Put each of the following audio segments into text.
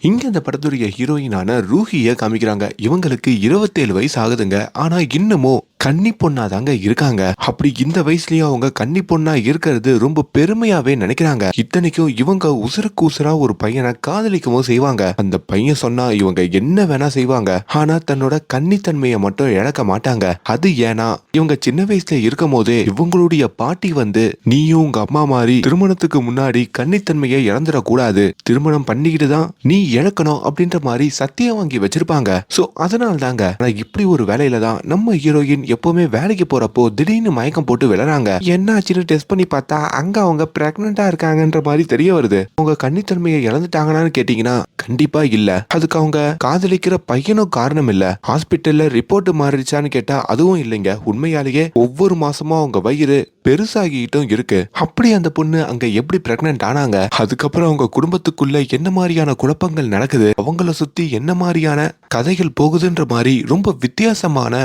இங்க இந்த படத்துடைய ஹீரோயினான ரூஹிய காமிக்கிறாங்க. இவங்களுக்கு 27 வயசு ஆகுதுங்க. ஆனா இன்னமும் கன்னி பொண்ணா தாங்க இருக்காங்க. அப்படி இந்த வயசுலயும் அவங்க கன்னி பொண்ணா இருக்கிறது ரொம்ப பெருமையாவே நினைக்கிறாங்க. இத்தனைக்கும் இவங்க உசுருக்கு உசுரா ஒரு பையனை காதலிக்கவும் செய்வாங்க. அந்த பையன் சொன்னா இவங்க என்ன வேணா செய்வாங்க. ஆனா தன்னோட கன்னித்தன்மையை மட்டும் இழக்க மாட்டாங்க. அது ஏன்னா இவங்க சின்ன வயசுல இருக்கும் போதே இவங்களுடைய பாட்டி வந்து நீயும் உங்க அம்மா மாதிரி திருமணத்துக்கு முன்னாடி கன்னித்தன்மையை இழந்துடக்கூடாது, திருமணம் பண்ணிக்கிட்டு தான் நீ இழக்கணும் அப்படின்ற மாதிரி சத்தியம் வாங்கி வச்சிருப்பாங்க. சோ அதனால தாங்க இப்படி ஒரு வேலையில தான் நம்ம ஹீரோயின் எப்பவுமே வேலைக்கு போறப்போ திடீர்னு மயக்கம் போட்டு விழறாங்க. என்ன ஆச்சுன்னு டெஸ்ட் பண்ணி பார்த்தா அங்க அவங்க பிரெக்னண்டா இருக்காங்கன்ற மாதிரி தெரிய வருது. அவங்க கன்னித்தன்மையை இழந்துட்டாங்கன்னு கேட்டீங்கன்னா கண்டிப்பா இல்ல. அதுக்கு அவங்க காதலிக்கிற பையனும் காரணம் இல்ல. ஹாஸ்பிட்டல்ல ரிப்போர்ட் மாறிடுச்சான்னு கேட்டா அதுவும் இல்லைங்க. உண்மையாலேயே ஒவ்வொரு மாசமும் அவங்க வயிறு பெருசாகிட்டும் இருக்கு. அப்படி அந்த பொண்ணு அங்க எப்படி பிரெக்னன்ட் ஆனாங்க, அதுக்கப்புறம் அவங்க குடும்பத்துக்குள்ள என்ன மாதிரியான குழப்பங்கள் நடக்குது, அவங்கள சுத்தி என்ன மாதிரியான கதைகள் போகுதுன்ற மாதிரி ரொம்ப வித்தியாசமான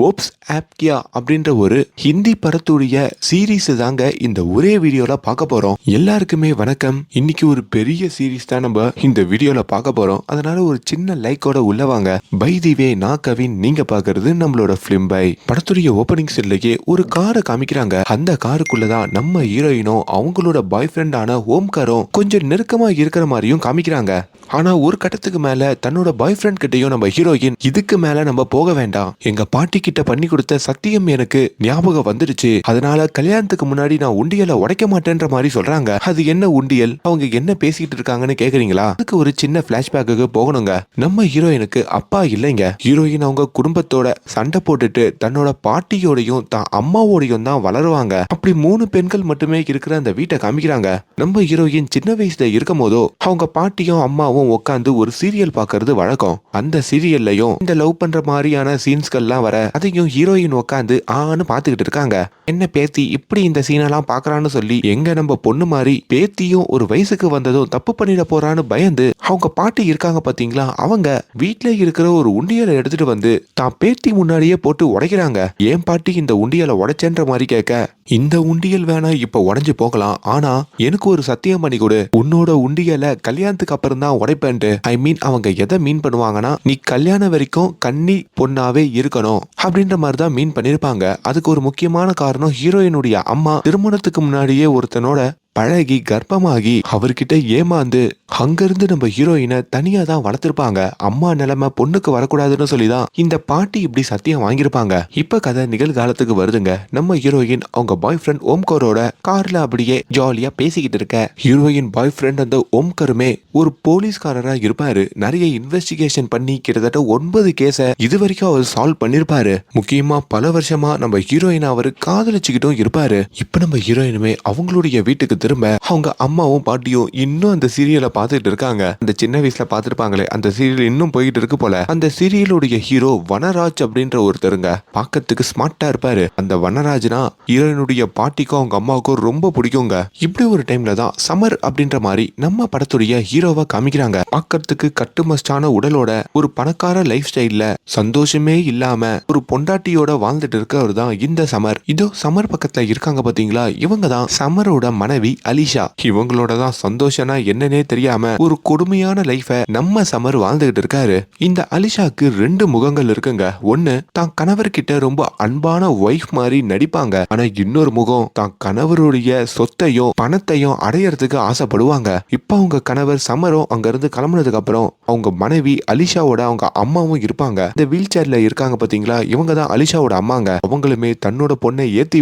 ஓப்ஸ் ஆப்கியா அப்படின்ற ஒரு ஹிந்தி படத்துடைய சீரீஸ் தாங்க இந்த ஒரே வீடியோல பார்க்க போறோம். எல்லாருக்குமே வணக்கம். இன்னைக்கு ஒரு பெரிய சீரீஸ் தான் நம்ம இந்த வீடியோல பார்க்க போறோம். அதனால ஒரு சின்ன லைக்கோட உள்ள வாங்க. பை தி வே, நான் கவின், நீங்க பாக்குறது நம்மளோட பிலிம் பை. படத்துடைய ஓபனிங் சீன்லயே ஒரு காரை காமிக்கிறாங்க. அந்த காருக்குள்ளதான் நம்ம ஹீரோயினும் அவங்களோட பாய் ஃப்ரெண்டான ஓம்காரும் கொஞ்சம் நெருக்கமா இருக்கிற மாதிரியும் காமிக்கிறாங்க. ஆனா ஒரு கட்டத்துக்கு மேல தன்னோட பாய் ஃப்ரெண்ட் கிட்டையும் நம்ம ஹீரோயின் இதுக்கு மேல நம்ம போக வேண்டாம், எங்க பாட்டி கிட்ட பண்ணி கொடுத்த சத்தியம் எனக்கு ஞாபகம் வந்துடுச்சு, அதனால கல்யாணத்துக்கு முன்னாடி நான் உண்டியலை உடைக்க மாட்டேன்ற மாதிரி சொல்றாங்க. அது என்ன உண்டியல், அவங்க என்ன பேசிக்கிட்டு இருக்காங்கன்னு கேக்குறீங்களா? அதுக்கு ஒரு சின்ன பிளாஷ்பேக்கு போகணுங்க. நம்ம ஹீரோயினுக்கு அப்பா இல்லைங்க. ஹீரோயின் அவங்க குடும்பத்தோட சண்டை போட்டுட்டு தன்னோட பாட்டியோடையும் தான் அம்மாவோடையும் தான் வளருவாங்க. அப்படி 3 பெண்கள் மட்டுமே இருக்கிற அந்த வீட்டை காமிக்கிறாங்க. நம்ம ஹீரோயின் சின்ன வயசுல இருக்கும் போதோ அவங்க பாட்டியும் அம்மாவும் உட்காந்து ஒரு சீரியல் பாக்குறது வழக்கம். அந்த சீரியல்லையும் இந்த லவ் பண்ற மாதிரியான சீன்ஸ்கள்லாம் வர அதையும் ஹீரோயின் உட்காந்து ஆன்னு பாத்துக்கிட்டு இருக்காங்க. என்ன பேத்தி இப்படி இந்த சீனெல்லாம் பாக்குறான்னு சொல்லி எங்க நம்ம பொண்ணு மாதிரி பேத்தியும் ஒரு வயசுக்கு வந்ததும் தப்பு பண்ணிட போறான்னு பயந்து அவங்க பாட்டி இருக்காங்க பாத்தீங்களா, அவங்க வீட்டுல இருக்கிற ஒரு உண்டியலை எடுத்துட்டு வந்து தான் பேத்தி முன்னாடியே போட்டு உடைக்கிறாங்க. ஏன் பாட்டி இந்த உண்டியலை உடைச்சேன்ற மாதிரி கேட்க, இந்த உண்டியல் வேணா இப்ப உடைஞ்சு போகலாம், ஆனா எனக்கு ஒரு சத்தியம் பண்ணி கொடு, உன்னோட உண்டியலை கல்யாணத்துக்கு அப்புறம் தான் உடைப்பேன்ட்டு. ஐ மீன் அவங்க எதை மீன் பண்ணுவாங்கன்னா நீ கல்யாணம் வரைக்கும் கன்னி பொண்ணாவே இருக்கணும் அப்படின்ற மாதிரி தான் மீன் பண்ணிருப்பாங்க. அதுக்கு ஒரு முக்கியமான காரணம் ஹீரோயினுடைய அம்மா திருமணத்துக்கு முன்னாடியே ஒருத்தனோட பழகி கர்ப்பமாகி அவர்கிட்ட ஏமாந்து அங்கிருந்து நம்ம ஹீரோயினை தனியா தான் வளர்த்திருப்பாங்க. அம்மா நிலைமை பொண்ணுக்கு வரக்கூடாதுன்னு சொல்லிதான் இந்த பாட்டி இப்படி சத்தியம் வாங்கியிருப்பாங்க. இப்ப கதை நிகழ்காலத்துக்கு வருதுங்க. நம்ம ஹீரோயின் அவங்க பாய் ஃப்ரெண்ட் ஓம்கரோட கார்ல அப்படியே ஜாலியா பேசிக்கிட்டு இருக்க. ஹீரோயின் பாய் ஃப்ரெண்ட் அந்த ஓம்கருமே ஒரு போலீஸ்காரரா இருப்பாரு. நிறைய இன்வெஸ்டிகேஷன் பண்ணி கிட்டத்தட்ட 9 கேஸ இது வரைக்கும் அவர் சால்வ் பண்ணிருப்பாரு. முக்கியமா பல வருஷமா நம்ம ஹீரோயின் அவரு காதலிச்சுக்கிட்டும் இருப்பாரு. இப்ப நம்ம ஹீரோயினுமே அவங்களுடைய வீட்டுக்கு திரும்ப அவங்க அம்மாவும் பாட்டியும் இன்னும் அந்த சீரியலை பார்த்துட்டு இருக்காங்க. அந்த சின்ன வயசுல பார்த்திருப்பாங்களே அந்த சீரியல் இன்னும் போயிட்டு இருக்கு போல. அந்த சீரியலுடைய ஹீரோ வனராஜ் அப்படின்ற ஒருத்தருங்க. பார்க்கறதுக்கு ஸ்மார்ட்டா இருப்பாரு. அந்த வனராஜ்னா ஹீரோயினுடைய பாட்டிக்கும் அவங்க அம்மாவுக்கும் ரொம்ப பிடிக்குங்க. இப்படி ஒரு டைம்ல தான் சமர் அப்படின்ற மாதிரி நம்ம படத்துடைய ஹீரோவை காமிக்கிறாங்க. பார்க்கறதுக்கு கட்டுமஸ்டான உடலோட ஒரு பணக்கார லைஃப் ஸ்டைல்ல சந்தோஷமே இல்லாம ஒரு பொண்டாட்டியோட வாழ்ந்துட்டு இருக்கவர் தான் இந்த சமர். இதோ சமர் பக்கத்துல இருக்காங்க பாத்தீங்களா, இவங்க தான் சமரோட மனைவி அலிஷா. இவங்களோட தான் சந்தோஷனா என்னன்னே தெரியாம ஒரு கொடுமையான லைஃப நம்ம சமர் வாழ்ந்துகிட்டு இருக்காரு. இந்த அலிஷாக்கு 2 முகங்கள் இருக்குங்க. ஒன்னு தான் கணவர்கிட்ட ரொம்ப அன்பான ஒய்ஃப் மாதிரி நடிப்பாங்க. ஆனா இன்னொரு முகம் தான் கணவருடைய சொத்தையும் பணத்தையும் அடையறதுக்கு ஆசைப்படுவாங்க. இப்ப அவங்க கணவர் சமரும் அங்க இருந்து கிளம்புனதுக்கு அப்புறம் அவங்க மனைவி அலிஷாவோட அவங்க அம்மாவும் இருப்பாங்க. இந்த வீல் சேர்ல இருக்காங்க பாத்தீங்களா, இவங்க தான் அலிஷாவோட அம்மாங்க. அவங்களுமே தன்னோட பொண்ணை ஏத்தி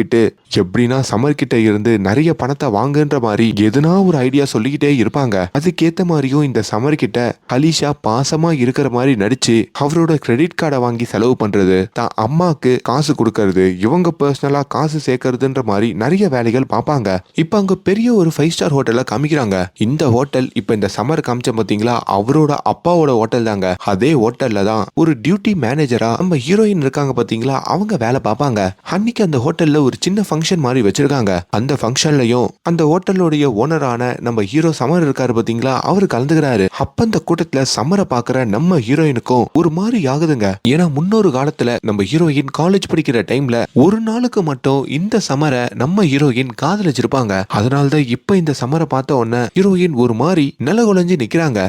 விட்டு எப்படின்னா சமர் கிட்ட இருந்து நிறைய பணத்தை வாங்குன்ற மாதிரி எதுனா ஒரு ஐடியா சொல்லிக்கிட்டே இருப்பாங்க. அதுக்கேத்த மாதிரியும் இந்த சமர் கிட்ட அலிஷா பாசமா இருக்கிற மாதிரி நடிச்சு அவரோட கிரெடிட் கார்டை வாங்கி செலவு பண்றது, தான் அம்மாக்கு காசு கொடுக்கறது, இவங்க பர்சனலா காசு சேர்க்கறதுன்ற மாதிரி நிறைய வேலைகள் பார்ப்பாங்க. இப்ப அங்க பெரிய ஒரு 5 ஸ்டார் ஹோட்டல்ல காமிக்கிறாங்க. இந்த ஹோட்டல் இப்ப இந்த சமர் காமிச்ச பாத்தீங்களா அவரோட அப்பாவோட ஹோட்டல் தாங்க. அதே ஹோட்டல்ல தான் ஒரு டியூட்டி மேனேஜரா நம்ம ஹீரோயின் இருக்காங்க பாத்தீங்களா, அவங்க வேலை பார்ப்பாங்க. அன்னைக்கு அந்த ஹோட்டல்ல ஒரு சின்ன ஃபங்க்ஷன் மாதிரி வச்சிருக்காங்க. அந்த ஃபங்க்ஷன்லயும் அந்த ஹோட்டலுடைய ஓனரான நம்ம ஹீரோ சமர் இருக்காரு பாத்தீங்களா, அவரு கலந்துக்கிறாரு. அப்ப அந்த கூட்டத்துல சமரை பாக்குற நம்ம ஹீரோயினுக்கும் ஒரு மாதிரி ஆகுதுங்க. ஏன்னா முன்னொரு காலத்துல நம்ம ஹீரோயின் காலேஜ் படிக்கிற டைம்ல ஒரு நாளுக்கு மட்டும் இந்த சமரை நம்ம ஹீரோயின் காதலிச்சிருப்பாங்க. அதனாலதான் இப்ப இந்த சமரை பார்த்த உடனே ஹீரோயின் ஒரு மாதிரி நில குலைஞ்சு நிக்கிறாங்க.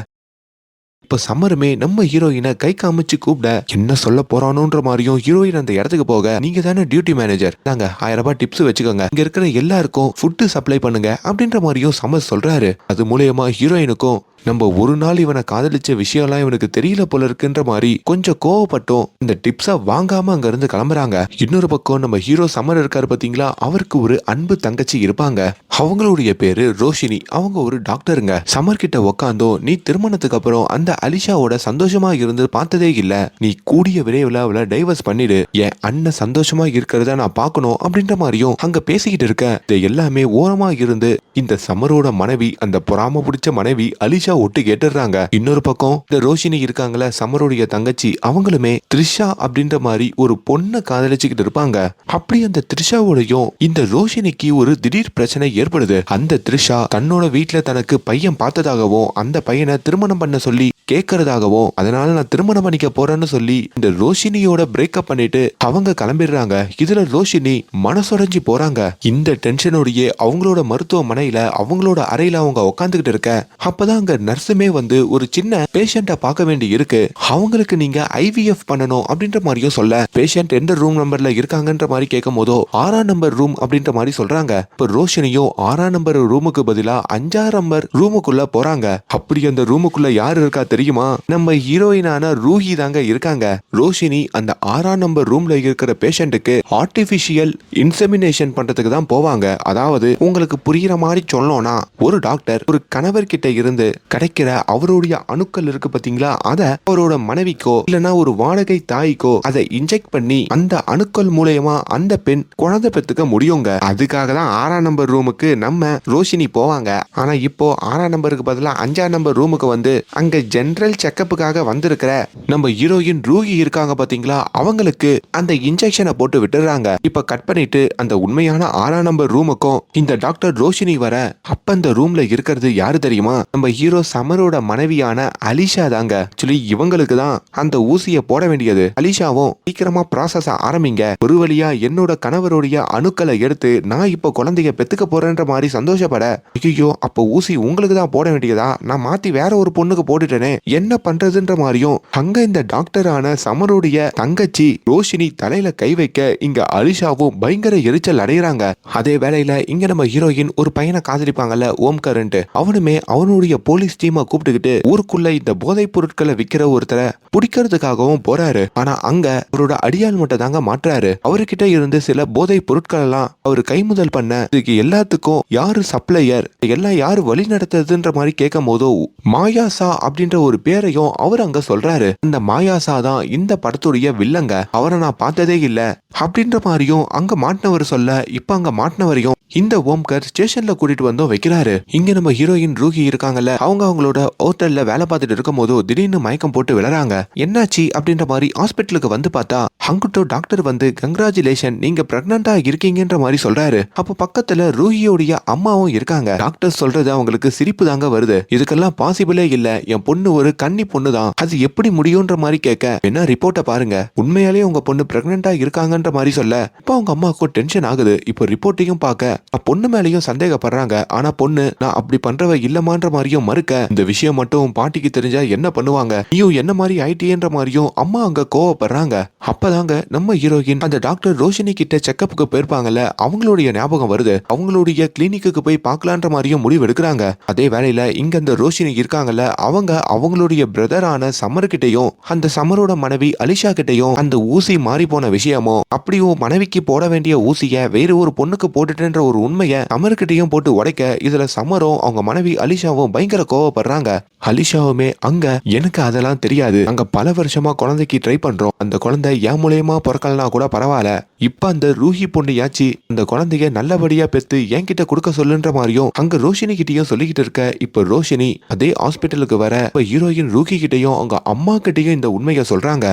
இப்ப சம்மருமே நம்ம ஹீரோயினை கை காமிச்சு கூப்பிட என்ன சொல்ல போறானோன்ற மாதிரியும் ஹீரோயின் அந்த இடத்துக்கு போக, நீங்க தானே டியூட்டி மேனேஜர், நாங்க 1000 ரூபாய் டிப்ஸ் வச்சுக்கோங்க, இங்க இருக்கிற எல்லாருக்கும் ஃபுட்டு சப்ளை பண்ணுங்க அப்படின்ற மாதிரியும் சம்மர் சொல்றாரு. அது மூலயமா ஹீரோயினுக்கும் நம்ம ஒரு நாள் இவனை காதலிச்ச விஷயம்லாம் இவனுக்கு தெரியல போல இருக்குன்ற மாதிரி கொஞ்சம் கோவப்பட்டும் இந்த டிப்ஸ வாங்காம அங்க இருந்து கிளம்புறாங்க. இன்னொரு பக்கம் நம்ம ஹீரோ சம்மர் இருக்காரு பாத்தீங்களா, அவருக்கு ஒரு அன்பு தங்கச்சி இருப்பாங்க. அவங்களுடைய பேரு ரோஷினி. அவங்க ஒரு டாக்டருங்க. சம்மர் கிட்ட உக்காந்தோ, நீ திருமணத்துக்கு அப்புறம் அந்த அலிஷாவோட சந்தோஷமா இருந்து பார்த்ததே இல்ல, நீ கூடிய விரைவில் அவளை டைவர்ஸ் பண்ணிடு, என் அண்ணன் சந்தோஷமா இருக்கிறத நான் பார்க்கணும் அப்படின்ற மாதிரியும் அங்க பேசிக்கிட்டு இருக்க. இது எல்லாமே ஓரமா இருந்து இந்த சம்மரோட மனைவி, அந்த பொறாம பிடிச்ச மனைவி அலிஷா ஒட்டு கேட்டுறாங்க. இன்னொரு பக்கம் இந்த ரோஷினி இருக்காங்களே, சம்மருடைய தங்கச்சி, அவங்களுமே த்ரிஷா அப்படின்ற மாதிரி ஒரு பொண்ணை காதலிச்சுக்கிட்டு இருப்பாங்க. அப்படி அந்த த்ரிஷாவோடையும் இந்த ரோஷினிக்கு ஒரு திடீர் பிரச்சனை ஏற்படுது. அந்த த்ரிஷா தன்னோட வீட்டுல தனக்கு பையன் பார்த்ததாகவும் அந்த பையனை திருமணம் பண்ண சொல்லி கேட்கறதாகவும், அதனால நான் திருமணம் பண்ணிக்க போறேன்னு சொல்லி இந்த ரோஷினியோட பிரேக்கப் பண்ணிட்டு அவங்க கிளம்பிடுறாங்க. இதுல ரோஷினி மனசுடைஞ்சு போறாங்க. இந்த டென்ஷனோடயே அவங்களோட மருத்துவமனையில அவங்களோட அறையில அவங்க உட்காந்துக்கிட்டு இருக்க. அப்பதான் அங்க நர்ஸுமே வந்து ஒரு சின்ன பேஷண்ட பார்க்க வேண்டி இருக்கு, அவங்களுக்கு நீங்க ஐவிஎஃப் பண்ணணும் அப்படின்ற மாதிரியும் சொல்ல, பேஷண்ட் எந்த ரூம் நம்பர்ல இருக்காங்கன்ற மாதிரி கேட்கும் போதோ 6ஆம் நம்பர் ரூம் அப்படின்ற மாதிரி சொல்றாங்க. இப்ப ரோஷினியும் 6ஆம் நம்பர் ரூமுக்கு பதிலா 5ஆம் நம்பர் ரூமுக்குள்ள போறாங்க. அப்படி அந்த ரூமுக்குள்ள யாரு இருக்கா தெரியுமா? நம்ம ஹீரோயினான ரூஹி தாங்க இருக்காங்க. ரோஷினி அந்த 6ஆம் நம்பர் ரூம்ல இருக்கிற பேஷண்ட்டுக்கு ஆர்டிபிஷியல் இன்செமினேஷன் பண்றதுக்கு தான் போவாங்க. அதாவது உங்களுக்கு புரியுற மாதிரி சொல்லணும்னா, ஒரு டாக்டர் ஒரு கணவர் கிட்ட இருந்து கிடைக்கிற அவருடைய அணுக்கள் இருக்கு பாத்தீங்களா, அத அவரோட மனைவிக்கோ இல்லனா ஒரு வாடகை தாய்க்கோ அதை இன்ஜெக்ட் பண்ணி அந்த அணுக்கள் மூலமா அந்த பெண் குழந்தை பெத்துக்க முடியுங்க. அதுக்காக தான் 6ஆம் நம்பர் ரூமுக்கு நம்ம ரோஷினி போவாங்க. ஆனா இப்போ 6ஆம் நம்பருக்கு பதிலா 5ஆம் நம்பர் ரூமுக்கு வந்து அங்க ஜெனரல் செக்கப்புக்காக வந்திருக்கிற நம்ம ஹீரோயின் ரூஹி இருக்காங்க பாத்தீங்களா, அவங்களுக்கு அந்த இன்ஜெக்ஷனை போட்டு விட்டுறாங்க. இப்ப கட் பண்ணிட்டு அந்த உண்மையான 6ஆம் நம்பர் ரூமுக்கும் இந்த டாக்டர் ரோஷினி வர, அப்ப அந்த ரூம்ல இருக்கிறது யாரு தெரியுமா? நம்ம ஹீரோ சமரோட மனைவியான அலிஷா தாங்க. ஆக்சுவலி இவங்களுக்கு தான் அந்த ஊசியை போட வேண்டியது. அலிஷாவும் சீக்கிரமா ப்ராசஸ் ஆரம்பிங்க, ஒரு வழியா என்னோட கணவருடைய அணுக்களை எடுத்து நான் இப்ப குழந்தைய பெத்துக்க போறேன்ற மாதிரி சந்தோஷப்பட, ஐயோ அப்ப ஊசி உங்களுக்கு தான் போட வேண்டியதா, நான் மாத்தி வேற ஒரு பொண்ணுக்கு போட்டுட்டேனே, என்ன பண்றதுன்ற மாதிரியும் அங்க இந்த டாக்டரான சமருடைய தங்கச்சி ரோஷினி தலையில கை வைக்க இங்க அலிஷாவும் பயங்கர எரிச்சல் அடைகிறாங்க. அதே வேளையில இங்க நம்ம ஹீரோயின் ஒரு பையனை காதலிப்பாங்கல்ல, ஓம்கரண்ட், அவனுமே அவனுடைய போலீஸ் டீமை கூப்பிட்டுக்கிட்டு ஊருக்குள்ள இந்த போதைப் பொருட்களை விற்கிற ஒருத்தரை பிடிக்கிறதுக்காகவும் போறாரு. ஆனா அங்க அவரோட அடியாள் மட்டும் தாங்க மாற்றாரு. அவர்கிட்ட இருந்து சில போதைப் பொருட்கள் எல்லாம் அவர் கைமுதல் பண்ண, இதுக்கு எல்லாத்துக்கும் யாரு சப்ளையர், எல்லாம் யாரு வழி நடத்துறதுன்ற மாதிரி கேட்கும் போதோ மாயாசா அப்படின்ற ஒரு பேரையும் அவர் அங்க சொல்றாரு. அந்த மாயாசா தான் இந்த படத்துடைய வில்லங்க, அவரை நான் பார்த்ததே இல்ல அப்படின்ற மாதிரியும் அங்க மாட்டினவர் சொல்ல, இப்ப அங்க மாட்டினவரையும் இந்த ஓம்கர் ஸ்டேஷன்ல கூட்டிட்டு வந்தோம் வைக்கிறாரு. இங்க நம்ம ஹீரோயின் ரூஹி இருக்காங்கல்ல, அவங்க அவங்களோட ஹோட்டல்ல வேலை பார்த்துட்டு இருக்கும் போது திடீர்னு மயக்கம் போட்டு விழறாங்க. என்னாச்சு அப்படின்ற மாதிரி ஹாஸ்பிட்டலுக்கு வந்து பார்த்தா அங்குட்டோ டாக்டர் வந்து கங்க்ராச்சுலேஷன், நீங்க பிரெக்னண்டா இருக்கீங்கன்ற மாதிரி சொல்றாரு. அப்ப பக்கத்துல ரூஹியோடைய அம்மாவும் இருக்காங்க. டாக்டர் சொல்றது அவங்களுக்கு சிரிப்பு தாங்க வருது. இதுக்கெல்லாம் பாசிபிளே இல்ல, என் பொண்ணு ஒரு கன்னி பொண்ணு தான், அது எப்படி முடியும்ன்ற மாதிரி கேட்க, என்ன ரிப்போர்ட்டை பாருங்க, உண்மையாலே உங்க பொண்ணு பிரெக்னண்டா இருக்காங்கன்ற மாதிரி சொல்ல, இப்ப அவங்க அம்மாவுக்கு டென்ஷன் ஆகுது. இப்போ ரிப்போர்ட்டையும் பார்க்க பொண்ணு மேலேயும் சந்தேகப்படுறாங்க. ஆனா பொண்ணு நான் அப்படி பண்றவ இல்லமான்ற மாதிரியும் மறுக்க, இந்த விஷயம் மட்டும் பாட்டிக்கு தெரிஞ்சா என்ன பண்ணுவாங்க, நீயும் என்ன மாதிரி ஐடின்ற மாதிரியும் அம்மா அங்க கோவப்படுறாங்க. அப்பதாங்க நம்ம ஹீரோயின் அந்த டாக்டர் ரோஷினி கிட்ட செக்கப்புக்கு போயிருப்பாங்கல்ல, அவங்களுடைய ஞாபகம் வருது. அவங்களுடைய கிளினிக்கு போய் பார்க்கலான்ற மாதிரியும் முடிவு எடுக்கிறாங்க. அதே வேளையில இங்க அந்த ரோஷினி இருக்காங்கல்ல, அவங்க அவங்களுடைய பிரதரான சமர் கிட்டையும் அந்த சமரோட மனைவி அலிஷா கிட்டையும் அந்த ஊசி மாறி போன விஷயமும், அப்படியும் மனைவிக்கு போட வேண்டிய ஊசிய வேறு ஒரு பொண்ணுக்கு போட்டுட்டேன்ற ஒரு உண்மையை சமர்கிட்டையும் போட்டு உடைக்க, இதுல சமரும் அவங்க மனைவி அலிஷாவும் பயங்கர கோவப்படுறாங்க. அலிஷாவுமே அங்க எனக்கு அதெல்லாம் தெரியாது, அங்க பல வருஷமா குழந்தைக்கு ட்ரை பண்றோம், அந்த குழந்தை என் மூலயமா பிறக்கலனா கூட பரவாயில்ல, இப்ப அந்த ரூஹி பொண்ணையாச்சு அந்த குழந்தைய நல்லபடியா பெத்து என்கிட்ட கொடுக்க சொல்லுன்ற மாதிரியும் அங்க ரோஷினி கிட்டையும் சொல்லிக்கிட்டு இருக்க. இப்ப ரோஷினி அதே ஹாஸ்பிட்டலுக்கு வர, இப்ப ஹீரோயின் ரூஹி கிட்டையும் அவங்க அம்மா கிட்டையும் இந்த உண்மையை சொல்றாங்க.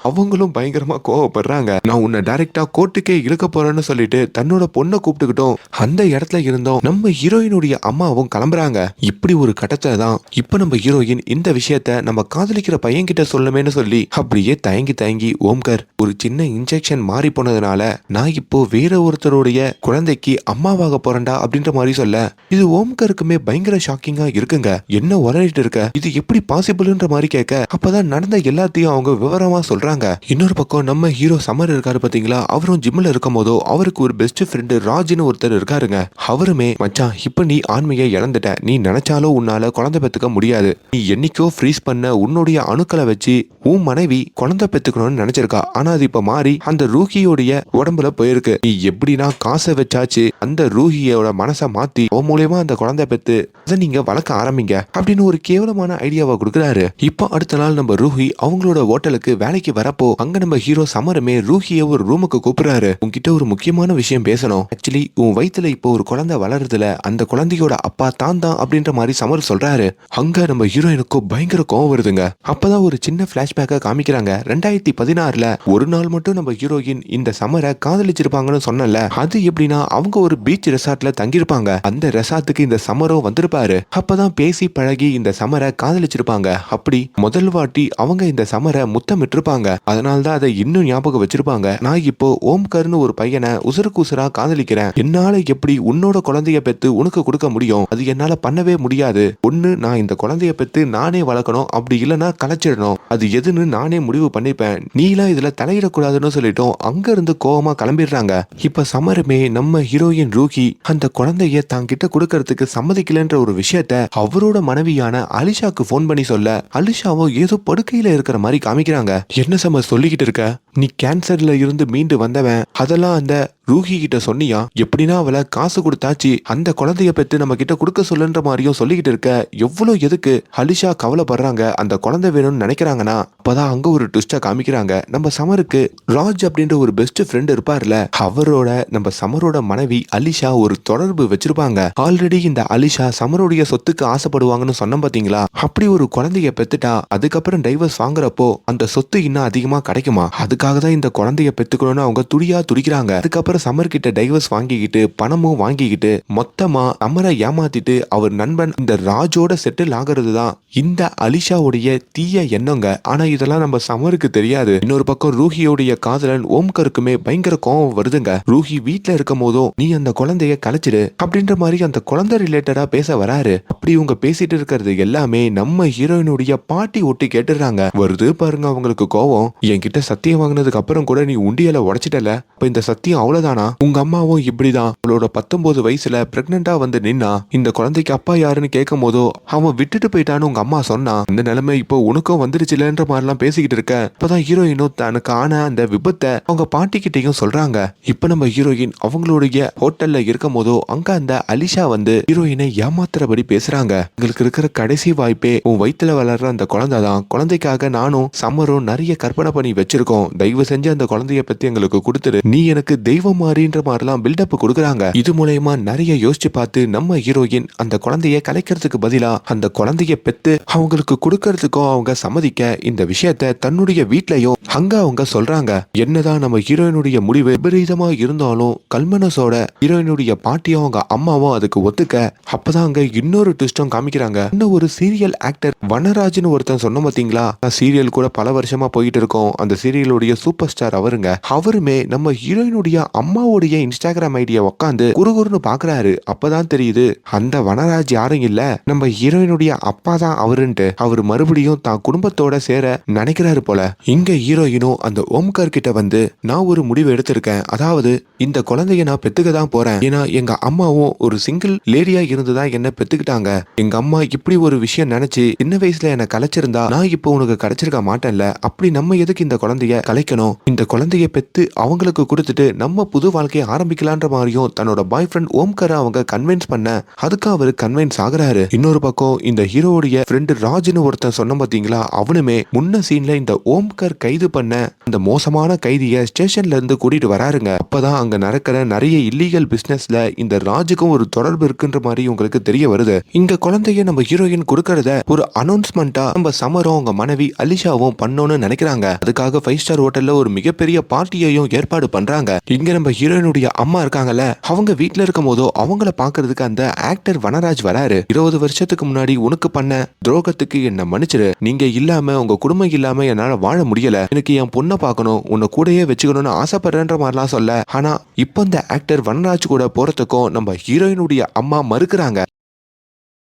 அவங்களும் பயங்கரமா கோவப்படுறாங்க. நான் உன்னை டைரக்டா கோர்ட்டுக்கே இழுக்க போறேன்னு சொல்லிட்டு தன்னோட பொண்ணை கூப்பிட்டுக்கிட்டோம் அந்த இடத்துல இருந்தோம் நம்ம ஹீரோயினுடைய அம்மாவும் கிளம்புறாங்க. இப்படி ஒரு கட்டத்துல தான் இப்ப நம்ம ஹீரோயின் இந்த விஷயத்த நம்ம காதலிக்கிற பையன் கிட்ட சொல்லணுமேனு சொல்லி அப்படியே தயங்கி தயங்கி ஓம்கர் ஒரு சின்ன இன்ஜெக்ஷன் மாறி போனதுனால நான் இப்போ வேற ஒருத்தருடைய குழந்தைக்கு அம்மாவாக போறேன்டா அப்படின்ற மாதிரி சொல்ல இது ஓம்கருக்குமே பயங்கர ஷாக்கிங்கா இருக்குங்க. என்ன உளறிட்டு இருக்க, இது எப்படி பாசிபிள்ன்ற மாதிரி கேட்க அப்பதான் நடந்த எல்லாத்தையும் அவங்க விவரமா சொல்றாங்க. இன்னொரு பக்கம் நம்ம ஹீரோ சமர் இருக்காரு பாத்தீங்களா, அவரும் ஜிம்ல இருக்கும் போதோ அவருக்கு ஒரு பெஸ்ட் ஃப்ரெண்டு ராஜ்னு ஒருத்தர் இருக்காருங்க. அவருமே மச்சான் இப்ப நீ ஆண்மையை இழந்துட்ட, நீ நினைச்சாலும் உன்னால குழந்தை பெத்துக்க முடியாது, நீ என்னைக்கோ ஃப்ரீஸ் பண்ண உன்னுடைய அணுக்களை வச்சு உன் மனைவி குழந்தை பெத்துக்கணும்னு நினைச்சிருக்கா, ஆனா அது இப்ப மாறி அந்த ரூஹியோடைய உடம்புல போயிருக்கு. நீ எப்படின்னா காசை வச்சாச்சு அந்த ரூஹியோட மனசை மாத்தி உன் மூலியமா அந்த குழந்தை பெத்து அதை நீங்க வளர்க்க ஆரம்பிங்க அப்படின்னு ஒரு கேவலமான ஐடியாவை கொடுக்குறாரு. இப்போ அடுத்த நாள் நம்ம ரூஹி அவங்களோட ஹோட்டலுக்கு வேலைக்கு வரப்போ அங்க நம்ம ஹீரோ சமருமே ரூஹிய ஒரு ரூமுக்கு கூப்பிடுறாரு. உன்கிட்ட ஒரு முக்கியமான விஷயம் பேசணும். ஆக்சுவலி உன் வயித்துல இப்போ ஒரு குழந்தை வளருதுல அந்த குழந்தையோட அப்பா தான் அப்படின்ற மாதிரி சமர் சொல்றாரு. அங்க நம்ம ஹீரோயினுக்கும் பயங்கர கோவம் வருதுங்க. அப்பதான் ஒரு சின்ன பிளாஷ்பேக்கை காமிக்கிறாங்க. 2016 ஒரு நாள் மட்டும் நம்ம ஹீரோயின் இந்த சமரை காதலிச்சிருப்பாங்கன்னு சொன்னல, அது எப்படின்னா அவங்க ஒரு பீச் ரெசார்ட்ல தங்கியிருப்பாங்க. அந்த ரெசார்ட்டுக்கு இந்த சமரும் வந்திருப்பாரு. அப்பதான் பேசி பழகி இந்த சமரை காதலிச்சிருப்பாங்க. அப்படி முதல் வாட்டி அவங்க இந்த சமரை முத்தமிட்டிருப்பாங்க. அதனால்தான் அதை இன்னும் ஞாபகம் வச்சிருப்பாங்க. நான் இப்போ ஓம்கர்னு ஒரு பையனை உசுருக்கு உசுரா காதலிக்கிறேன், என்னால எப்படி உன்னோட குழந்தைய பெத்து உனக்கு கொடுக்க முடியும், அது என்னால பண்ணவே முடியாது. ஒண்ணு நான் இந்த குழந்தைய பெத்து நானே வளர்க்கணும், அப்படி இல்லைன்னா கலைச்சிடணும், அது எதுன்னு நானே முடிவு பண்ணிப்பேன், நீலாம் இதுல தலையிடக்கூடாதுன்னு சொல்லிட்டோம். அங்க இருந்து கோவமா கிளம்பிடுறாங்க. இப்ப சமருமே நம்ம ஹீரோயின் ரூஹி அந்த குழந்தைய தாங்கிட்ட கொடுக்கறதுக்கு சம்மதிக்கலன்ற ஒரு விஷயத்த அவரோட மனைவியான அலிஷாக்கு போன் பண்ணி சொல்ல அலிஷாவோ ஏதோ படுக்கையில இருக்கிற மாதிரி காமிக்கிறாங்க. என்ன சமர் சொல்லிக்கிட்டு இருக்க, நீ கேன்சர்ல இருந்து மீண்டு வந்தவன், அதெல்லாம் அந்த ரூஹி கிட்ட சொன்னியா, எப்படின்னா அவளை காசு கொடுத்தாச்சு அந்த குழந்தைய பெற்று நம்ம கிட்ட கொடுக்க சொல்லுன்ற மாதிரியும் சொல்லிக்கிட்டு இருக்க, எவ்வளவு எதுக்கு அலிஷா கவலைப்படுறாங்க, அந்த குழந்தை வேணும்னு நினைக்கிறாங்கன்னா அப்பதான் அங்க ஒரு ட்விஸ்டா காமிக்கிறாங்க. நம்ம சமருக்கு ராஜ் அப்படின்ற ஒரு பெஸ்ட் ஃப்ரெண்ட் இருப்பார்ல, அவரோட நம்ம சமரோட மனைவி அலிஷா ஒரு தொடர்பு வச்சிருப்பாங்க. ஆல்ரெடி இந்த அலிஷா சமருடைய சொத்துக்கு ஆசைப்படுவாங்கன்னு சொன்ன பாத்தீங்களா, அப்படி ஒரு குழந்தைய பெத்துட்டா அதுக்கப்புறம் டைவர்ஸ் வாங்குறப்போ அந்த சொத்து இன்னும் அதிகமா கிடைக்குமா, அதுக்காக தான் இந்த குழந்தைய பெத்துக்கணும்னு அவங்க துடியா துடிக்கிறாங்க. அதுக்கப்புறம் சமர் கிட்ட டைவர்ஸ் வாங்கிக்கிட்டு பணமும் வாங்கிக்கிட்டு மொத்தமா சமரை ஏமாத்திட்டு அவர் நண்பன் இந்த ராஜோட செட்டில் ஆகிறது தான் இந்த அலிஷாவுடைய தீய எண்ணங்க. ஆனா இதெல்லாம் நம்ம சமருக்கு தெரியாது. இன்னொரு பக்கம் ரூஹியோடைய காதலன் ஓம்கருக்குமே பயங்கர கோவம் வருதுங்க. ரூஹி வீட்டுல இருக்கும் போதும் நீ அந்த குழந்தைய கலைச்சிடு அப்படின்ற மாதிரி அந்த குழந்தை ரிலேட்டடா பேச வராரு. அப்படி இவங்க பேசிட்டு இருக்கிறது எல்லாமே நம்ம ஹீரோயினுடைய பாட்டி ஒட்டி கேட்டுறாங்க. வருது பாருங்க அவங்களுக்கு கோவம். என்கிட்ட சத்தியம் வாங்கினதுக்கு அப்புறம் கூட நீ உண்டியல உடைச்சிட்டல, அப்ப இந்த சத்தியம் அவ்வளவுதானா, உங்க அம்மாவும் இப்படிதான் அவளோட 19 வயசுல பிரெக்னண்டா வந்து நின்னா இந்த குழந்தைக்கு அப்பா யாருன்னு கேட்கும் போதோ அவன் விட்டுட்டு போயிட்டான்னு உங்க அம்மா சொன்னா, இந்த நிலைமை இப்போ உனக்கும் வந்துருச்சுலன்ற மாதிரி எல்லாம் பேசிக்கிட்டு இருக்க. இப்பதான் ஹீரோயினும் தனக்கு ஆன அந்த விபத்தை அவங்க பாட்டி கிட்டையும் சொல்றாங்க. இப்ப நம்ம ஹீரோயின் அவங்களுடைய ஹோட்டல்ல இருக்கும் போதோ அங்க அந்த அலிஷா வந்து ஹீரோயினை ஏமாத்துறபடி பேசுறாங்க. எங்களுக்கு இருக்கிற கடைசி வாய்ப்பே உன் வயிற்றுல வளர்ற அந்த குழந்தை தான், குழந்தைக்காக நானும் சம்மரும் நிறைய கற்பனை பண்ணி வச்சிருக்கோம், தயவு செஞ்சு அந்த குழந்தைய பத்தி எங்களுக்கு கொடுத்துரு, நீ எனக்கு தெய்வம் மாறின்ற மாதிரிலாம் பில்டப் கொடுக்குறாங்க. இது மூலயமா நிறைய யோசிச்சு பார்த்து நம்ம ஹீரோயின் அந்த குழந்தைய கலைக்கிறதுக்கு பதிலா அந்த குழந்தைய பெத்து அவங்களுக்கு கொடுக்கறதுக்கோ அவங்க சம்மதிக்க இந்த விஷயத்த தன்னுடைய வீட்லயோ அங்க அவங்க சொல்றாங்க. என்னதான் நம்ம ஹீரோயினுடைய முடிவு விபரீதமா இருந்தாலும் கல்மனஸோட ஹீரோயினுடைய பாட்டியும் அவங்க அம்மாவும் அதுக்கு ஒத்துக்க அப்பதான் அங்க இன்னொரு ட்விஸ்டும் காமிக்கிறாங்க. இன்னும் ஒரு சீரியல் ஆக்டர் வனராஜ்னு ஒருத்தன் சொன்ன பாத்தீங்களா, சீரியல் கூட பல வருஷமா போயிட்டு இருக்கோம், அந்த சீரியலுடைய சூப்பர் ஸ்டார் அவருங்க. அவருமே நம்ம ஹீரோயினுடைய அம்மாவுடைய இன்ஸ்டாகிராம் ஐடியா உட்காந்து குறுகுறுன்னு பாக்குறாரு. அப்பதான் தெரியுது அந்த வனராஜ் யாரும் இல்ல, நம்ம ஹீரோயினுடைய அப்பா தான் அவருன்ட்டு. அவர் மறுபடியும் தான் குடும்பத்தோட சேர நினைக்கிறாரு போல. இங்க ஹீரோயினும் அந்த ஓம்கார் கிட்ட வந்து நான் ஒரு முடிவு எடுத்திருக்கேன், அதாவது இந்த குழந்தைய நான் பெத்துக்க தான் போறேன், ஏன்னா எங்க அம்மாவும் ஒரு சிங்கிள் லேடியா இருந்துதான் என்ன பெத்துக்கிட்டாங்க, எங்க அம்மா இப்படி ஒரு விஷயம் நினைச்சு சின்ன வயசுல என்ன கலைச்சிருந்தா நான் இப்போ உனக்கு கிடைச்சிருக்க மாட்டேன்ல, அப்படி நம்ம எதுக்கு இந்த குழந்தைய அழைக்கணும், இந்த குழந்தைய பெத்து அவங்களுக்கு கொடுத்துட்டு நம்ம புது வாழ்க்கையை ஆரம்பிக்கலான்ற மாதிரியும் தன்னோட பாய் ஃப்ரெண்ட் ஓம்காரை அவங்க கன்வின்ஸ் பண்ண அதுக்கு அவரு கன்வின்ஸ் ஆகுறாரு. இன்னொரு பக்கம் இந்த ஹீரோடைய ஃப்ரெண்டு ராஜ்னு ஒருத்தன் சொன்ன பாத்தீங்களா, அவனுமே முன்ன சீன்ல இந்த ஓம்கார் கைது பண்ண அந்த மோசமான கைதிய ஸ்டேஷன்ல இருந்து கூட்டிட்டு வராருங்க. அப்பதான் அங்க நடக்கிற நிறைய இல்லீகல் பிசினஸ்ல இந்த ராஜுக்கும் ஒரு தொடர்பு இருக்குன்ற மாதிரி உங்களுக்கு தெரிய வருது. இந்த குழந்தைய நம்ம ஹீரோயின் கொடுக்கறத ஒரு அனௌன்ஸ்மெண்டா நம்ம சமரும் அவங்க மனைவி அலிஷாவும் பண்ணோம்னு நினைக்கிறாங்க. அதுக்காக 5 ஸ்டார் ஹோட்டல்ல ஒரு மிகப்பெரிய பார்ட்டியையும் ஏற்பாடு பண்றாங்க. இங்க நம்ம ஹீரோயினுடைய அம்மா இருக்காங்கல்ல, அவங்க வீட்டுல இருக்கும் போதோ அவங்கள பாக்குறதுக்கு அந்த ஆக்டர் வனராஜ் வராரு. 20 வருஷத்துக்கு முன்னாடி உனக்கு பண்ண துரோகத்துக்கு என்ன மன்னிச்சிரு, நீங்க இல்லாம உங்க குடும்பம் இல்லாம என்னால வாழ முடியல, எனக்கு என் பொண்ணை பார்க்கணும், உன்னை கூடயே வச்சுக்கணும்னு ஆசைப்படுறேன்ற மாதிரிலாம் சொல்ல, ஆனா இப்போ இந்த ஆக்டர் வனராஜ் கூட போறதுக்கும் நம்ம ஹீரோயினுடைய அம்மா மறுக்கிறாங்க.